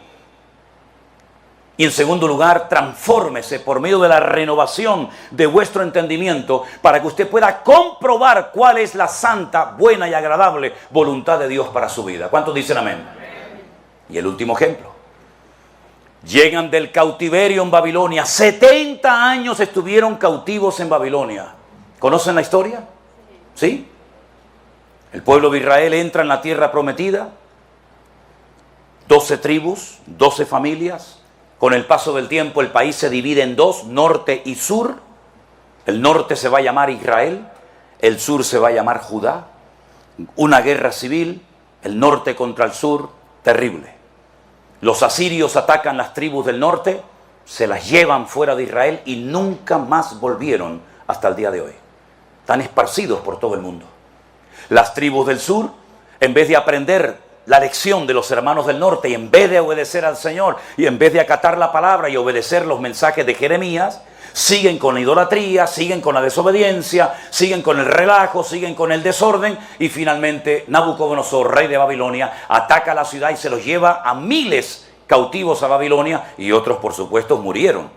Y en segundo lugar, transfórmese por medio de la renovación de vuestro entendimiento para que usted pueda comprobar cuál es la santa, buena y agradable voluntad de Dios para su vida. ¿Cuántos dicen amén? Y el último ejemplo. Llegan del cautiverio en Babilonia. 70 años estuvieron cautivos en Babilonia. ¿Conocen la historia? ¿Sí? El pueblo de Israel entra en la tierra prometida. 12 tribus, 12 familias. Con el paso del tiempo el país se divide en 2, norte y sur. El norte se va a llamar Israel, el sur se va a llamar Judá. Una guerra civil, el norte contra el sur, terrible. Los asirios atacan las tribus del norte, se las llevan fuera de Israel y nunca más volvieron hasta el día de hoy. Están esparcidos por todo el mundo. Las tribus del sur, en vez de aprender la lección de los hermanos del norte y en vez de obedecer al Señor y en vez de acatar la palabra y obedecer los mensajes de Jeremías, siguen con la idolatría, siguen con la desobediencia, siguen con el relajo, siguen con el desorden y finalmente Nabucodonosor, rey de Babilonia, ataca la ciudad y se los lleva a miles cautivos a Babilonia y otros por supuesto murieron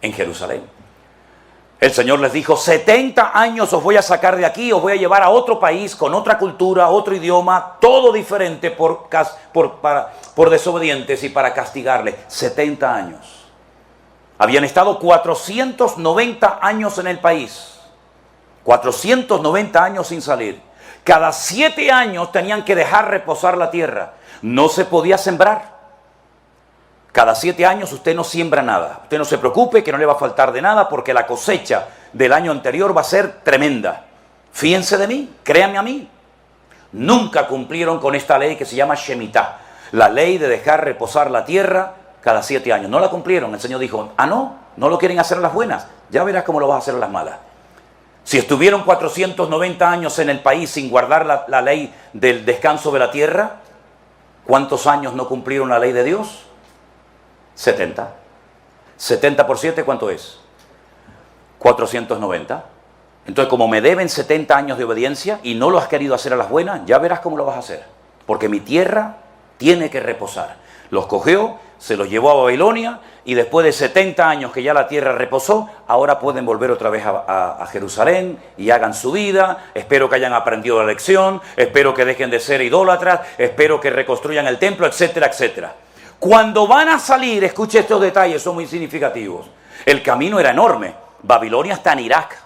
en Jerusalén. El Señor les dijo, 70 años os voy a sacar de aquí, os voy a llevar a otro país, con otra cultura, otro idioma, todo diferente por desobedientes y para castigarles. 70 años. Habían estado 490 años en el país. 490 años sin salir. Cada 7 años tenían que dejar reposar la tierra. No se podía sembrar. Cada 7 años usted no siembra nada. Usted no se preocupe que no le va a faltar de nada porque la cosecha del año anterior va a ser tremenda. Fíjense de mí, créanme a mí. Nunca cumplieron con esta ley que se llama Shemitah. La ley de dejar reposar la tierra cada 7 años. No la cumplieron. El Señor dijo, no lo quieren hacer a las buenas. Ya verás cómo lo vas a hacer a las malas. Si estuvieron 490 años en el país sin guardar la ley del descanso de la tierra, ¿cuántos años no cumplieron la ley de Dios? 70. 70 por 7, ¿cuánto es? 490. Entonces, como me deben 70 años de obediencia y no lo has querido hacer a las buenas, ya verás cómo lo vas a hacer. Porque mi tierra tiene que reposar. Los cogió, se los llevó a Babilonia y después de 70 años que ya la tierra reposó, ahora pueden volver otra vez a Jerusalén y hagan su vida. Espero que hayan aprendido la lección, espero que dejen de ser idólatras, espero que reconstruyan el templo, etcétera, etcétera. Cuando van a salir, escuche estos detalles, son muy significativos. El camino era enorme. Babilonia está en Irak.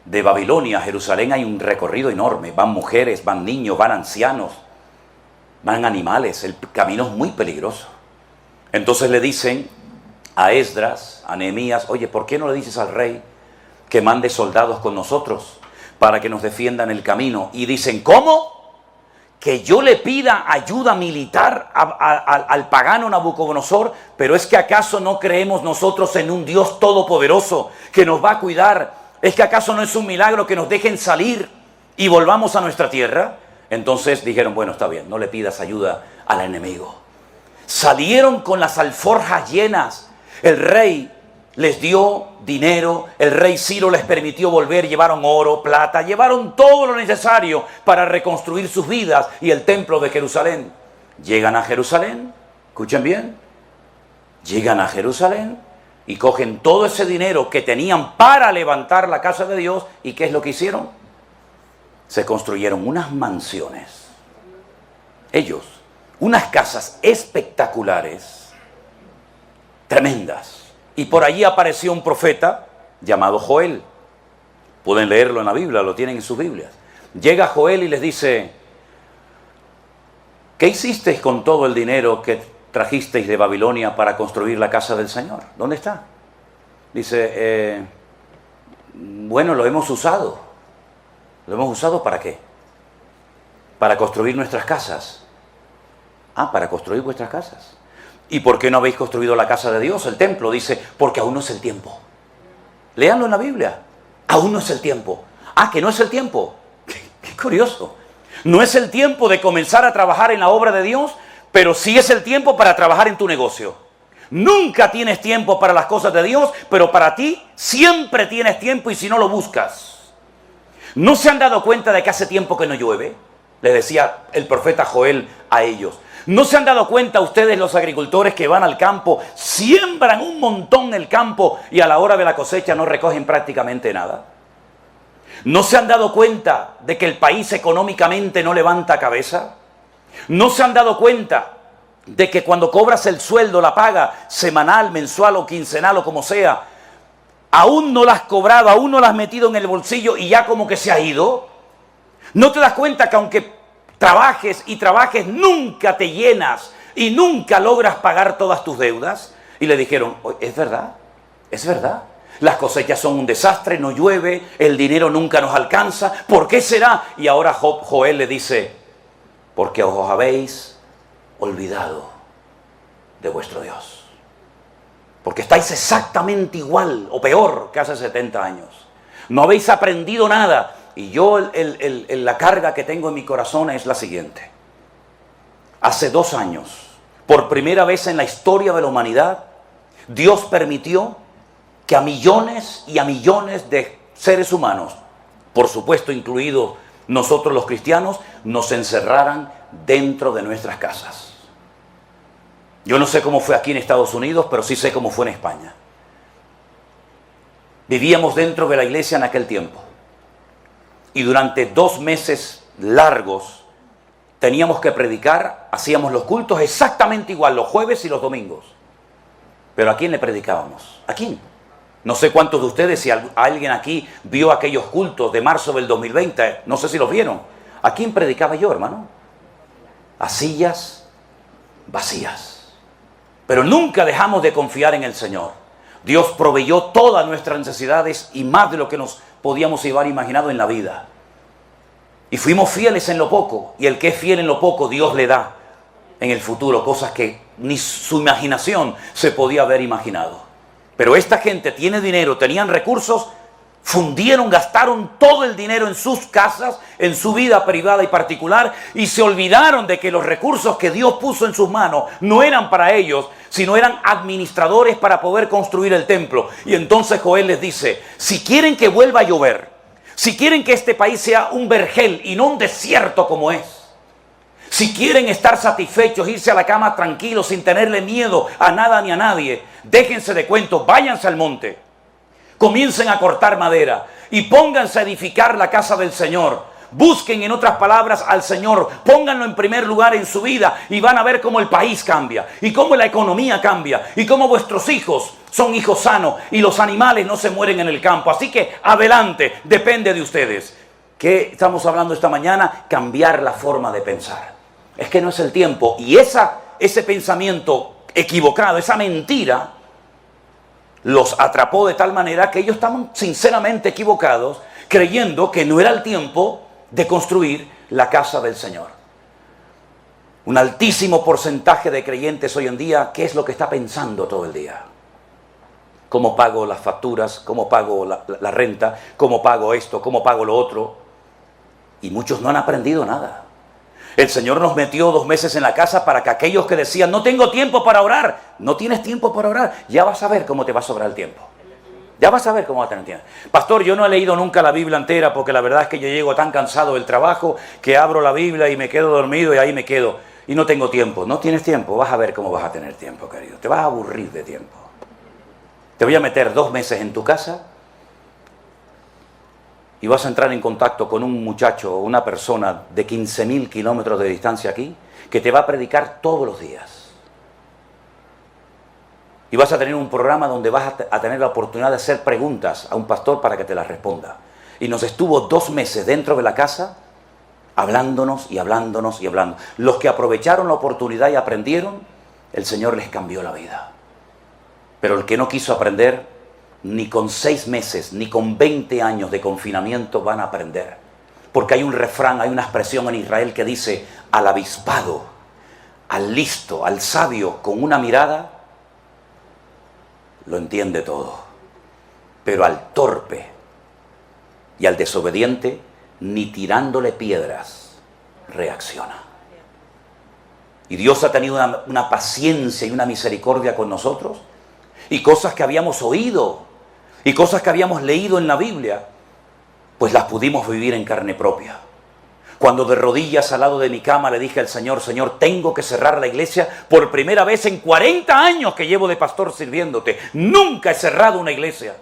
De Babilonia a Jerusalén hay un recorrido enorme. Van mujeres, van niños, van ancianos, van animales. El camino es muy peligroso. Entonces le dicen a Esdras, a Nehemías, oye, ¿por qué no le dices al rey que mande soldados con nosotros para que nos defiendan el camino? Y dicen, ¿cómo? Que yo le pida ayuda militar al pagano Nabucodonosor, pero es que acaso no creemos nosotros en un Dios todopoderoso que nos va a cuidar. ¿Es que acaso no es un milagro que nos dejen salir y volvamos a nuestra tierra? Entonces dijeron, bueno, está bien, no le pidas ayuda al enemigo. Salieron con las alforjas llenas. El rey les dio dinero, el rey Ciro les permitió volver, llevaron oro, plata, llevaron todo lo necesario para reconstruir sus vidas y el templo de Jerusalén. Llegan a Jerusalén, escuchen bien, llegan a Jerusalén y cogen todo ese dinero que tenían para levantar la casa de Dios. ¿Y qué es lo que hicieron? Se construyeron unas mansiones. Ellos, unas casas espectaculares, tremendas. Y por allí apareció un profeta llamado Joel. Pueden leerlo en la Biblia, lo tienen en sus Biblias. Llega Joel y les dice, ¿qué hicisteis con todo el dinero que trajisteis de Babilonia para construir la casa del Señor? ¿Dónde está? Dice, bueno, lo hemos usado. ¿Lo hemos usado para qué? Para construir nuestras casas. Ah, para construir vuestras casas. ¿Y por qué no habéis construido la casa de Dios, el templo? Dice, porque aún no es el tiempo. Léanlo en la Biblia. Aún no es el tiempo. Ah, que no es el tiempo. Qué curioso. No es el tiempo de comenzar a trabajar en la obra de Dios, pero sí es el tiempo para trabajar en tu negocio. Nunca tienes tiempo para las cosas de Dios, pero para ti siempre tienes tiempo y si no lo buscas. ¿No se han dado cuenta de que hace tiempo que no llueve? Les decía el profeta Joel a ellos. ¿No se han dado cuenta ustedes, los agricultores que van al campo, siembran un montón el campo y a la hora de la cosecha no recogen prácticamente nada? ¿No se han dado cuenta de que el país económicamente no levanta cabeza? ¿No se han dado cuenta de que cuando cobras el sueldo, la paga semanal, mensual o quincenal o como sea, aún no la has cobrado, aún no la has metido en el bolsillo y ya como que se ha ido? ¿No te das cuenta que aunque trabajes y trabajes, nunca te llenas y nunca logras pagar todas tus deudas? Y le dijeron, es verdad, es verdad. Las cosechas son un desastre, no llueve, el dinero nunca nos alcanza. ¿Por qué será? Y ahora Joel le dice, porque os habéis olvidado de vuestro Dios. Porque estáis exactamente igual o peor que hace 70 años. No habéis aprendido nada. Y yo la carga que tengo en mi corazón es la siguiente. Hace 2 años, por primera vez en la historia de la humanidad, Dios permitió que a millones y a millones de seres humanos, por supuesto incluidos nosotros los cristianos, nos encerraran dentro de nuestras casas. Yo no sé cómo fue aquí en Estados Unidos, pero sí sé cómo fue en España. Vivíamos dentro de la iglesia en aquel tiempo. Y durante 2 meses largos teníamos que predicar, hacíamos los cultos exactamente igual, los jueves y los domingos. Pero ¿a quién le predicábamos? ¿A quién? No sé cuántos de ustedes, si alguien aquí vio aquellos cultos de marzo del 2020, no sé si los vieron. ¿A quién predicaba yo, hermano? A sillas vacías. Pero nunca dejamos de confiar en el Señor. Dios proveyó todas nuestras necesidades y más de lo que nos podíamos haber imaginado en la vida. Y fuimos fieles en lo poco. Y el que es fiel en lo poco, Dios le da en el futuro cosas que ni su imaginación se podía haber imaginado. Pero esta gente tiene dinero, tenían recursos, fundieron, gastaron todo el dinero en sus casas, en su vida privada y particular, y se olvidaron de que los recursos que Dios puso en sus manos no eran para ellos, sino eran administradores para poder construir el templo. Y entonces Joel les dice, si quieren que vuelva a llover, si quieren que este país sea un vergel y no un desierto como es, si quieren estar satisfechos, irse a la cama tranquilos, sin tenerle miedo a nada ni a nadie, déjense de cuentos, váyanse al monte, comiencen a cortar madera y pónganse a edificar la casa del Señor. Busquen, en otras palabras, al Señor, pónganlo en primer lugar en su vida y van a ver cómo el país cambia y cómo la economía cambia y cómo vuestros hijos son hijos sanos y los animales no se mueren en el campo. Así que adelante, depende de ustedes. ¿Qué estamos hablando esta mañana? Cambiar la forma de pensar. Es que no es el tiempo. Y ese pensamiento equivocado, esa mentira, los atrapó de tal manera que ellos estaban sinceramente equivocados, creyendo que no era el tiempo de construir la casa del Señor. Un altísimo porcentaje de creyentes hoy en día, ¿qué es lo que está pensando todo el día? ¿Cómo pago las facturas? ¿Cómo pago la renta? ¿Cómo pago esto? ¿Cómo pago lo otro? Y muchos no han aprendido nada. El Señor nos metió 2 meses en la casa para que aquellos que decían, no tengo tiempo para orar, no tienes tiempo para orar, ya vas a ver cómo te va a sobrar el tiempo. Ya vas a ver cómo vas a tener tiempo. Pastor, yo no he leído nunca la Biblia entera porque la verdad es que yo llego tan cansado del trabajo que abro la Biblia y me quedo dormido y ahí me quedo. Y no tengo tiempo. No tienes tiempo, vas a ver cómo vas a tener tiempo, querido. Te vas a aburrir de tiempo. Te voy a meter 2 meses en tu casa y vas a entrar en contacto con un muchacho o una persona de 15.000 kilómetros de distancia aquí, que te va a predicar todos los días. Y vas a tener un programa donde vas a tener la oportunidad de hacer preguntas a un pastor para que te las responda. Y nos estuvo 2 meses dentro de la casa, hablándonos y hablándonos y hablando. Los que aprovecharon la oportunidad y aprendieron, el Señor les cambió la vida. Pero el que no quiso aprender, ni con 6 meses, ni con 20 años de confinamiento van a aprender. Porque hay un refrán, hay una expresión en Israel que dice, al avispado, al listo, al sabio, con una mirada, lo entiende todo. Pero al torpe y al desobediente, ni tirándole piedras, reacciona. Y Dios ha tenido una paciencia y una misericordia con nosotros, y cosas que habíamos oído, y cosas que habíamos leído en la Biblia, pues las pudimos vivir en carne propia. Cuando de rodillas al lado de mi cama le dije al Señor, Señor, tengo que cerrar la iglesia por primera vez en 40 años que llevo de pastor sirviéndote. Nunca he cerrado una iglesia.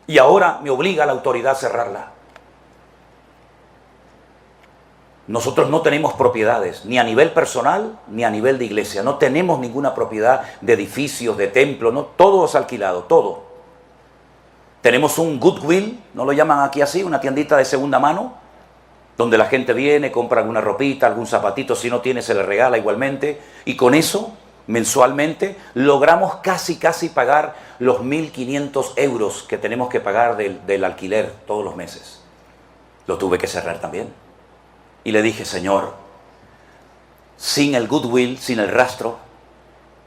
Y ahora me obliga la autoridad a cerrarla. Nosotros no tenemos propiedades, ni a nivel personal, ni a nivel de iglesia. No tenemos ninguna propiedad de edificios, de templos, no, todo es alquilado, todo. Tenemos un Goodwill, no lo llaman aquí así, una tiendita de segunda mano, donde la gente viene, compra alguna ropita, algún zapatito, si no tiene se le regala igualmente, y con eso, mensualmente, logramos casi pagar los 1.500 euros que tenemos que pagar del alquiler todos los meses. Lo tuve que cerrar también. Y le dije, Señor, sin el Goodwill, sin el rastro,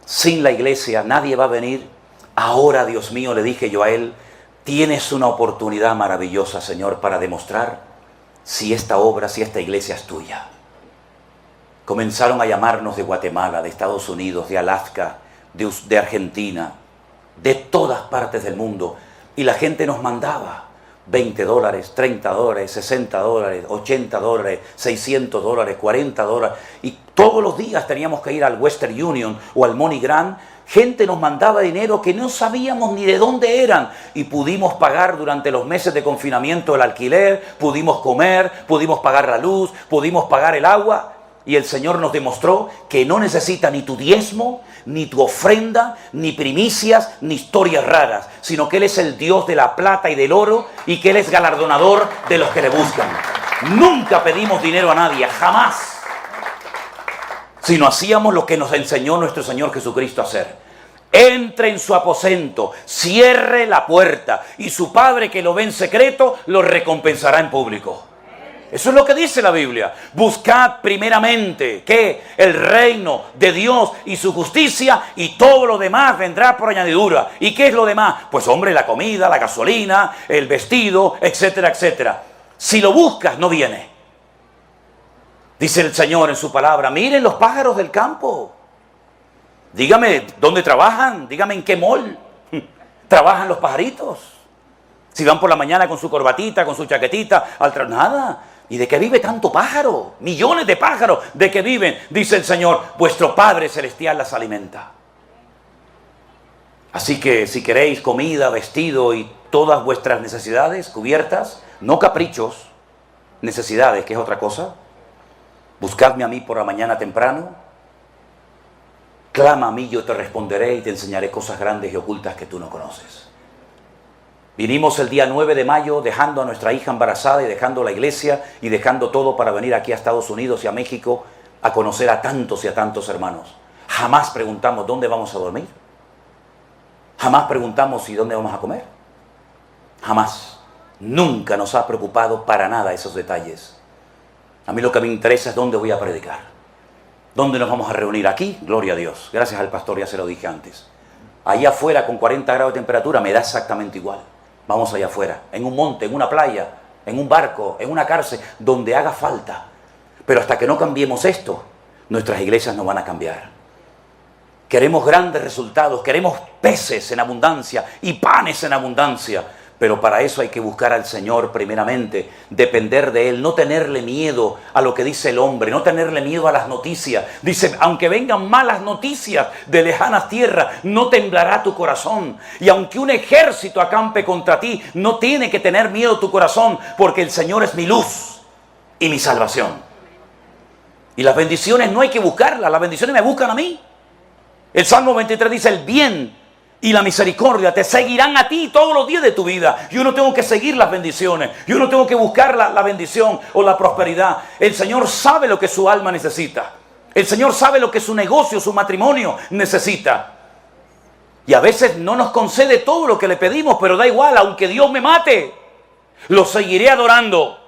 sin la iglesia, nadie va a venir. Ahora, Dios mío, le dije yo a él, tienes una oportunidad maravillosa, Señor, para demostrar si esta obra, si esta iglesia es tuya. Comenzaron a llamarnos de Guatemala, de Estados Unidos, de Alaska, de Argentina, de todas partes del mundo. Y la gente nos mandaba $20, $30, $60, $80, $600, $40. Y todos los días teníamos que ir al Western Union o al MoneyGram Gente nos mandaba dinero que no sabíamos ni de dónde eran y pudimos pagar durante los meses de confinamiento el alquiler, pudimos comer, pudimos pagar la luz, pudimos pagar el agua y el Señor nos demostró que no necesita ni tu diezmo, ni tu ofrenda, ni primicias, ni historias raras, sino que Él es el Dios de la plata y del oro y que Él es galardonador de los que le buscan. Nunca pedimos dinero a nadie, jamás. Sino hacíamos lo que nos enseñó nuestro Señor Jesucristo a hacer. Entre en su aposento, cierre la puerta y su Padre que lo ve en secreto lo recompensará en público. Eso es lo que dice la Biblia. Buscad primeramente, ¿qué? El reino de Dios y su justicia y todo lo demás vendrá por añadidura. ¿Y qué es lo demás? Pues hombre, la comida, la gasolina, el vestido, etcétera, etcétera. Si lo buscas, no viene. Dice el Señor en su palabra, miren los pájaros del campo. Dígame, ¿dónde trabajan? Dígame, ¿en qué mall trabajan los pajaritos? Si van por la mañana con su corbatita, con su chaquetita, nada. ¿Y de qué vive tanto pájaro? Millones de pájaros, ¿de qué viven? Dice el Señor, vuestro Padre Celestial las alimenta. Así que si queréis comida, vestido y todas vuestras necesidades cubiertas, no caprichos, necesidades, que es otra cosa. Buscadme a mí por la mañana temprano, clama a mí, yo te responderé y te enseñaré cosas grandes y ocultas que tú no conoces. Vinimos el día 9 de mayo dejando a nuestra hija embarazada y dejando la iglesia y dejando todo para venir aquí a Estados Unidos y a México a conocer a tantos y a tantos hermanos. Jamás preguntamos dónde vamos a dormir. Jamás preguntamos ¿y dónde vamos a comer? Jamás. Nunca nos ha preocupado para nada esos detalles. A mí lo que me interesa es dónde voy a predicar. ¿Dónde nos vamos a reunir? Aquí, gloria a Dios. Gracias al pastor, ya se lo dije antes. Allá afuera con 40 grados de temperatura me da exactamente igual. Vamos allá afuera, en un monte, en una playa, en un barco, en una cárcel, donde haga falta. Pero hasta que no cambiemos esto, nuestras iglesias no van a cambiar. Queremos grandes resultados, queremos peces en abundancia y panes en abundancia. Pero para eso hay que buscar al Señor primeramente, depender de Él, no tenerle miedo a lo que dice el hombre, no tenerle miedo a las noticias. Dice, aunque vengan malas noticias de lejanas tierras, no temblará tu corazón. Y aunque un ejército acampe contra ti, no tiene que tener miedo tu corazón, porque el Señor es mi luz y mi salvación. Y las bendiciones no hay que buscarlas, las bendiciones me buscan a mí. El Salmo 23 dice, el bien y la misericordia te seguirán a ti todos los días de tu vida. Yo no tengo que seguir las bendiciones. Yo no tengo que buscar la bendición o la prosperidad. El Señor sabe lo que su alma necesita. El Señor sabe lo que su negocio, su matrimonio necesita. Y a veces no nos concede todo lo que le pedimos, pero da igual, aunque Dios me mate, lo seguiré adorando,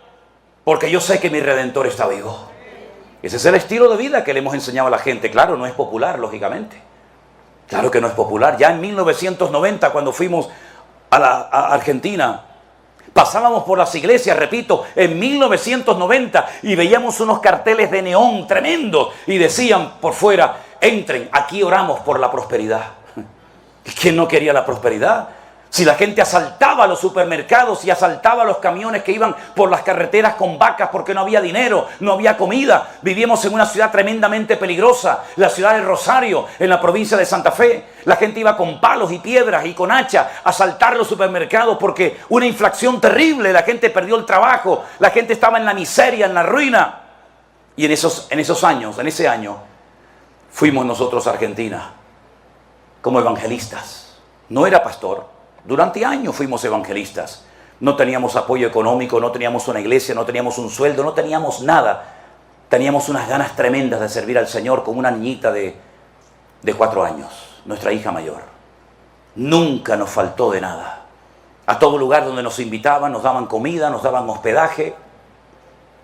porque yo sé que mi Redentor está vivo. Ese es el estilo de vida que le hemos enseñado a la gente. Claro, no es popular, lógicamente. Claro que no es popular. Ya en 1990, cuando fuimos a Argentina, pasábamos por las iglesias, repito, en 1990, y veíamos unos carteles de neón tremendos, y decían por fuera, entren, aquí oramos por la prosperidad. ¿Quién no quería la prosperidad? Si la gente asaltaba los supermercados y asaltaba los camiones que iban por las carreteras con vacas porque no había dinero, no había comida. Vivíamos en una ciudad tremendamente peligrosa, la ciudad de Rosario, en la provincia de Santa Fe. La gente iba con palos y piedras y con hacha a asaltar los supermercados porque una inflación terrible, la gente perdió el trabajo, la gente estaba en la miseria, en la ruina. Y en ese año, fuimos nosotros a Argentina como evangelistas. No era pastor. Durante años fuimos evangelistas. No teníamos apoyo económico, no teníamos una iglesia, no teníamos un sueldo, no teníamos nada. Teníamos unas ganas tremendas de servir al Señor con una niñita de 4 años, nuestra hija mayor. Nunca nos faltó de nada. A todo lugar donde nos invitaban, nos daban comida, nos daban hospedaje,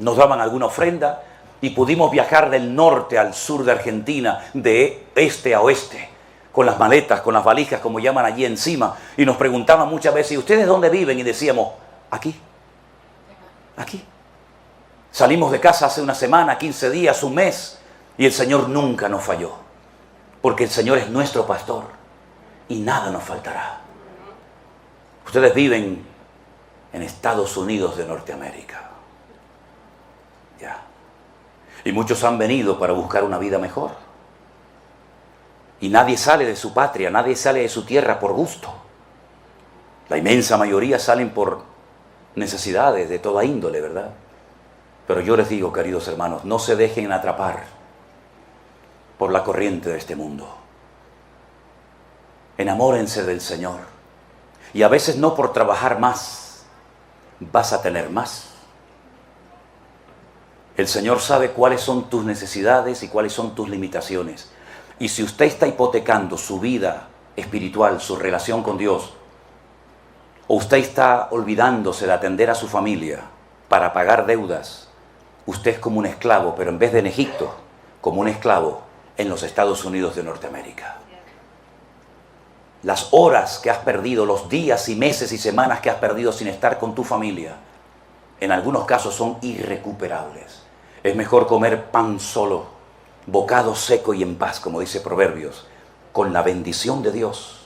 nos daban alguna ofrenda y pudimos viajar del norte al sur de Argentina, de este a oeste, con las maletas, con las valijas, como llaman allí encima, y nos preguntaban muchas veces, ¿y ustedes dónde viven? Y decíamos, aquí, aquí. Salimos de casa hace una semana, 15 días, un mes, y el Señor nunca nos falló, porque el Señor es nuestro pastor, y nada nos faltará. Ustedes viven en Estados Unidos de Norteamérica. Ya. Y muchos han venido para buscar una vida mejor. Y nadie sale de su patria, nadie sale de su tierra por gusto. La inmensa mayoría salen por necesidades de toda índole, ¿verdad? Pero yo les digo, queridos hermanos, no se dejen atrapar por la corriente de este mundo. Enamórense del Señor. Y a veces no por trabajar más, vas a tener más. El Señor sabe cuáles son tus necesidades y cuáles son tus limitaciones. Y si usted está hipotecando su vida espiritual, su relación con Dios, o usted está olvidándose de atender a su familia para pagar deudas, usted es como un esclavo, pero en vez de en Egipto, como un esclavo en los Estados Unidos de Norteamérica. Las horas que has perdido, los días y meses y semanas que has perdido sin estar con tu familia, en algunos casos son irrecuperables. Es mejor comer pan solo, bocado seco y en paz, como dice Proverbios, con la bendición de Dios,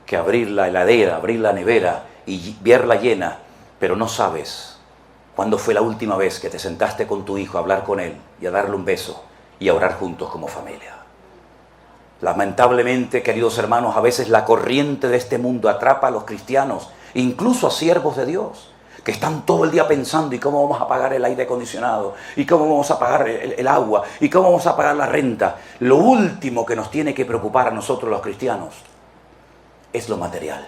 que abrir la heladera, abrir la nevera y verla llena, pero no sabes cuándo fue la última vez que te sentaste con tu hijo a hablar con él y a darle un beso y a orar juntos como familia. Lamentablemente, queridos hermanos, a veces la corriente de este mundo atrapa a los cristianos, incluso a siervos de Dios, que están todo el día pensando ¿y cómo vamos a pagar el aire acondicionado? ¿Y cómo vamos a pagar el agua? ¿Y cómo vamos a pagar la renta? Lo último que nos tiene que preocupar a nosotros los cristianos es lo material.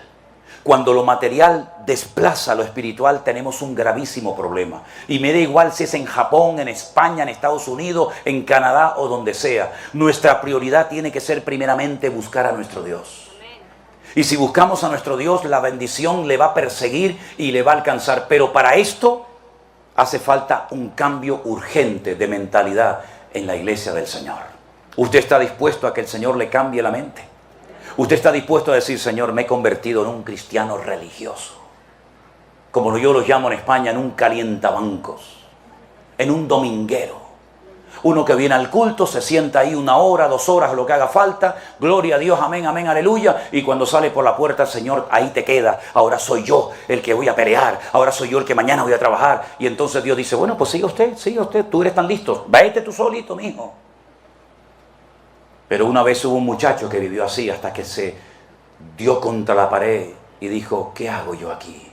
Cuando lo material desplaza lo espiritual, tenemos un gravísimo problema. Y me da igual si es en Japón, en España, en Estados Unidos, en Canadá o donde sea. Nuestra prioridad tiene que ser primeramente buscar a nuestro Dios. Y si buscamos a nuestro Dios, la bendición le va a perseguir y le va a alcanzar. Pero para esto hace falta un cambio urgente de mentalidad en la iglesia del Señor. ¿Usted está dispuesto a que el Señor le cambie la mente? ¿Usted está dispuesto a decir, Señor, me he convertido en un cristiano religioso? Como yo lo llamo en España, en un calientabancos, en un dominguero. Uno que viene al culto, se sienta ahí 1 hora, 2 horas, lo que haga falta, gloria a Dios, amén, amén, aleluya, y cuando sale por la puerta, Señor, ahí te queda, ahora soy yo el que voy a pelear, ahora soy yo el que mañana voy a trabajar, y entonces Dios dice, bueno, pues siga usted, tú eres tan listo, vete tú solito, mijo. Pero una vez hubo un muchacho que vivió así hasta que se dio contra la pared y dijo, ¿qué hago yo aquí?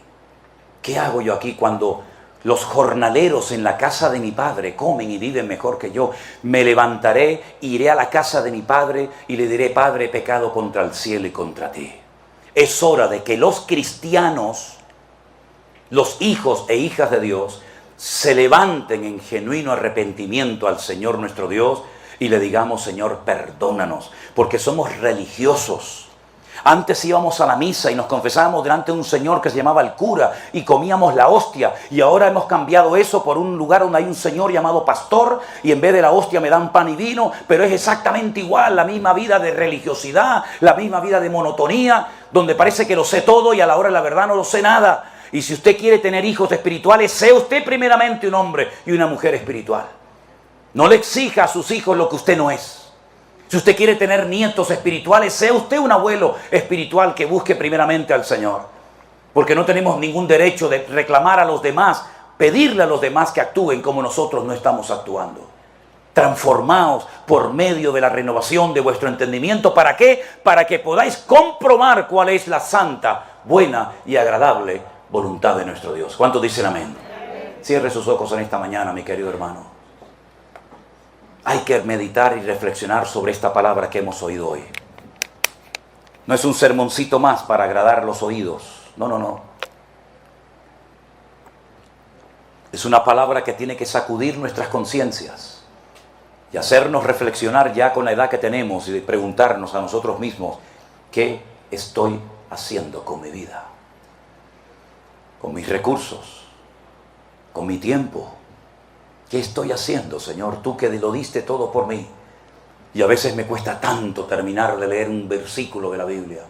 ¿Qué hago yo aquí cuando los jornaleros en la casa de mi padre comen y viven mejor que yo? Me levantaré, iré a la casa de mi padre y le diré, Padre, he pecado contra el cielo y contra ti. Es hora de que los cristianos, los hijos e hijas de Dios, se levanten en genuino arrepentimiento al Señor nuestro Dios y le digamos, Señor, perdónanos, porque somos religiosos. Antes íbamos a la misa y nos confesábamos delante de un señor que se llamaba el cura y comíamos la hostia, y ahora hemos cambiado eso por un lugar donde hay un señor llamado pastor y en vez de la hostia me dan pan y vino, pero es exactamente igual, la misma vida de religiosidad, la misma vida de monotonía, donde parece que lo sé todo y a la hora de la verdad no lo sé nada. Y si usted quiere tener hijos espirituales, sea usted primeramente un hombre y una mujer espiritual. No le exija a sus hijos lo que usted no es. Si usted quiere tener nietos espirituales, sea usted un abuelo espiritual que busque primeramente al Señor. Porque no tenemos ningún derecho de reclamar a los demás, pedirle a los demás que actúen como nosotros no estamos actuando. Transformaos por medio de la renovación de vuestro entendimiento. ¿Para qué? Para que podáis comprobar cuál es la santa, buena y agradable voluntad de nuestro Dios. ¿Cuántos dicen amén? Cierre sus ojos en esta mañana, mi querido hermano. Hay que meditar y reflexionar sobre esta palabra que hemos oído hoy. No es un sermoncito más para agradar los oídos. No. Es una palabra que tiene que sacudir nuestras conciencias y hacernos reflexionar ya con la edad que tenemos y de preguntarnos a nosotros mismos, ¿qué estoy haciendo con mi vida? Con mis recursos, con mi tiempo. ¿Qué estoy haciendo, Señor? Tú que lo diste todo por mí. Y a veces me cuesta tanto terminar de leer un versículo de la Biblia.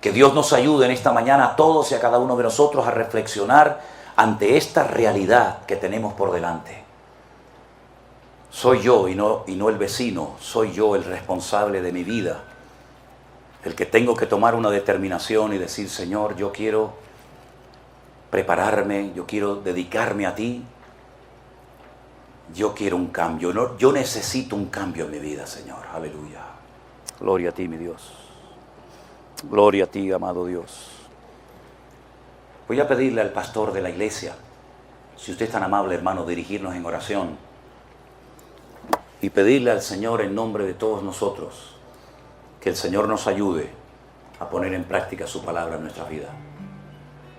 Que Dios nos ayude en esta mañana a todos y a cada uno de nosotros a reflexionar ante esta realidad que tenemos por delante. Soy yo y no el vecino, soy yo el responsable de mi vida. El que tengo que tomar una determinación y decir, Señor, yo quiero prepararme, yo quiero dedicarme a ti. Yo quiero un cambio, yo necesito un cambio en mi vida, Señor, aleluya. Gloria a ti, mi Dios. Gloria a ti, amado Dios. Voy a pedirle al pastor de la iglesia, si usted es tan amable, hermano, dirigirnos en oración y pedirle al Señor en nombre de todos nosotros que el Señor nos ayude a poner en práctica su palabra en nuestra vida.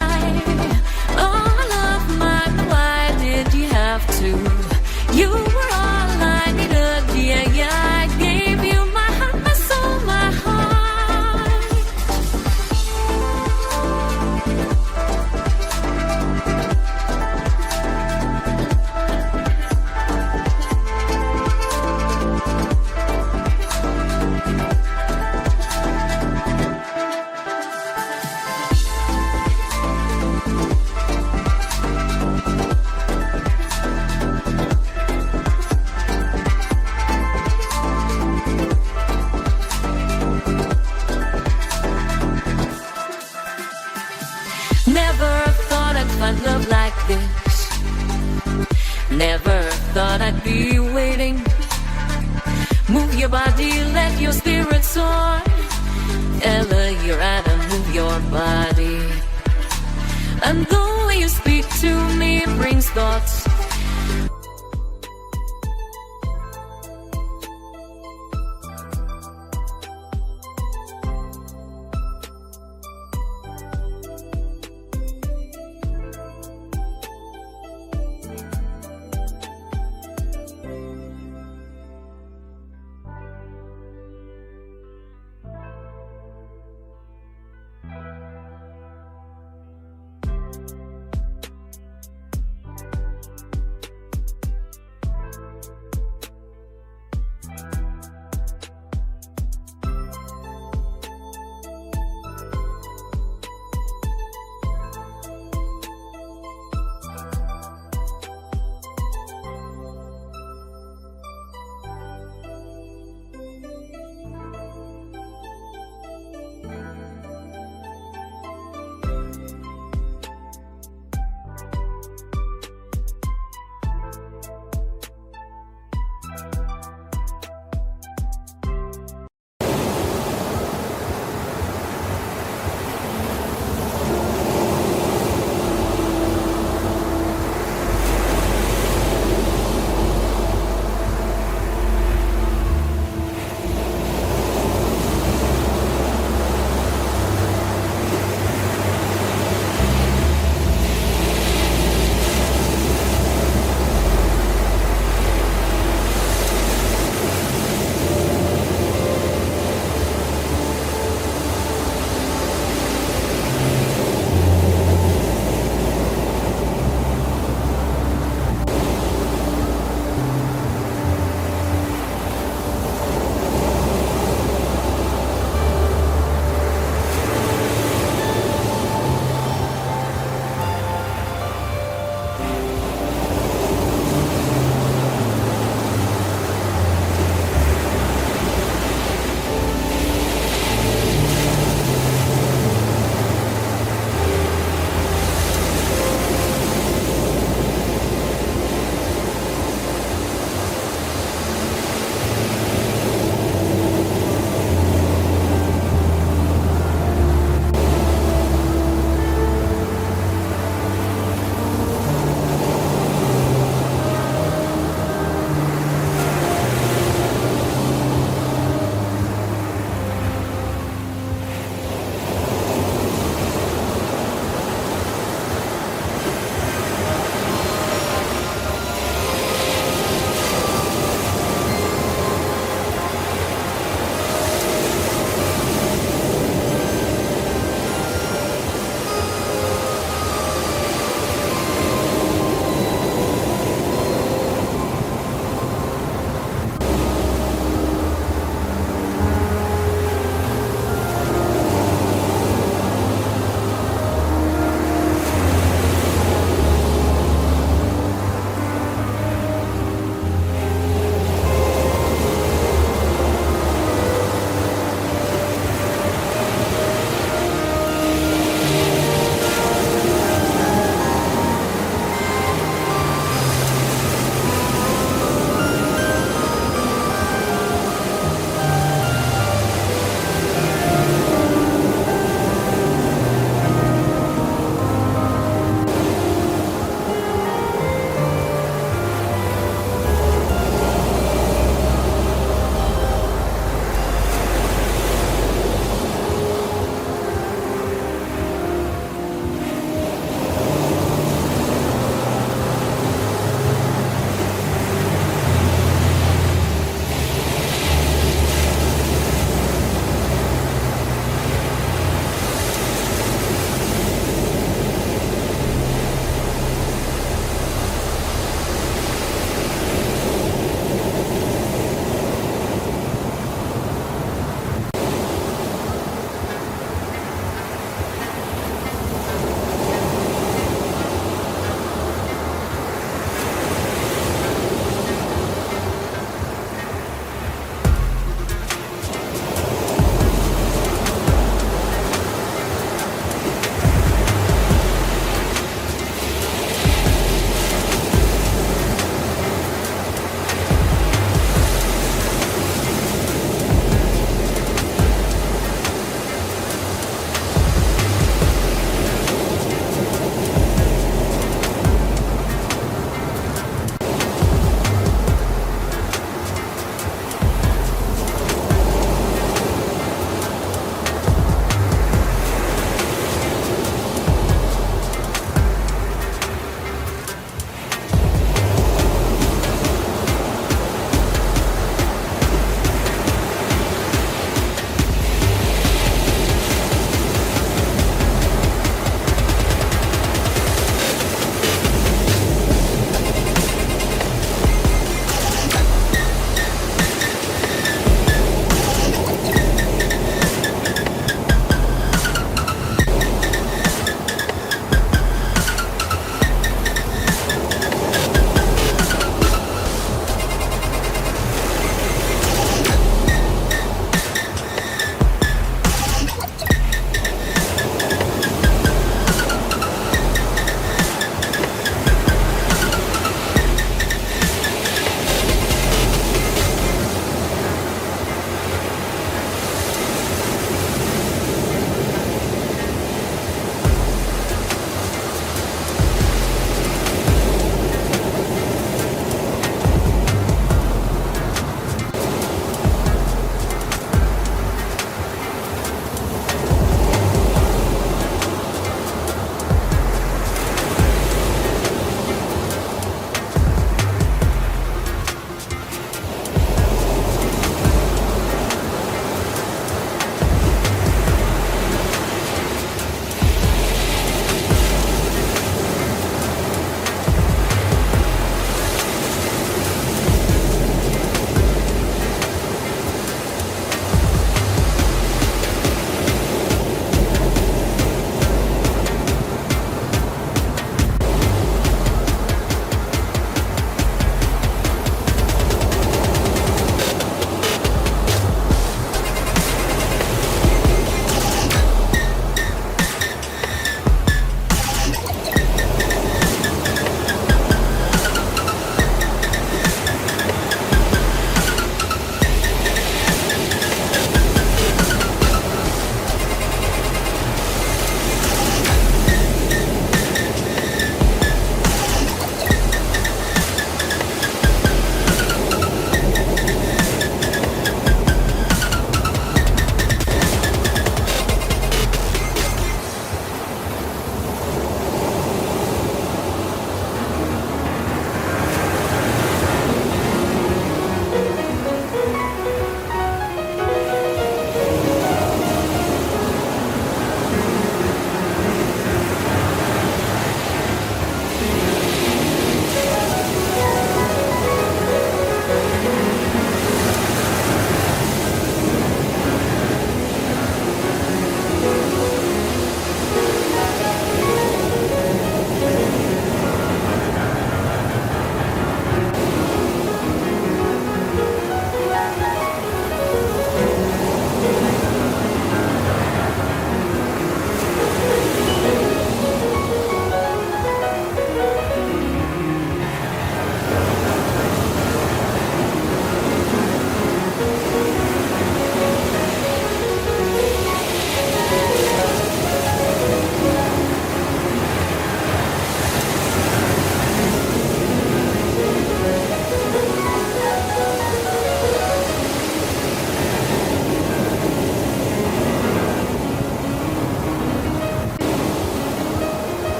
All of mine, why did you have to? You were all I needed, yeah, I gave you my heart, my soul, my heart. Never thought I'd find love like this. Never thought I'd be waiting. Move your body, let your spirit soar. Ella, you're out and move your body.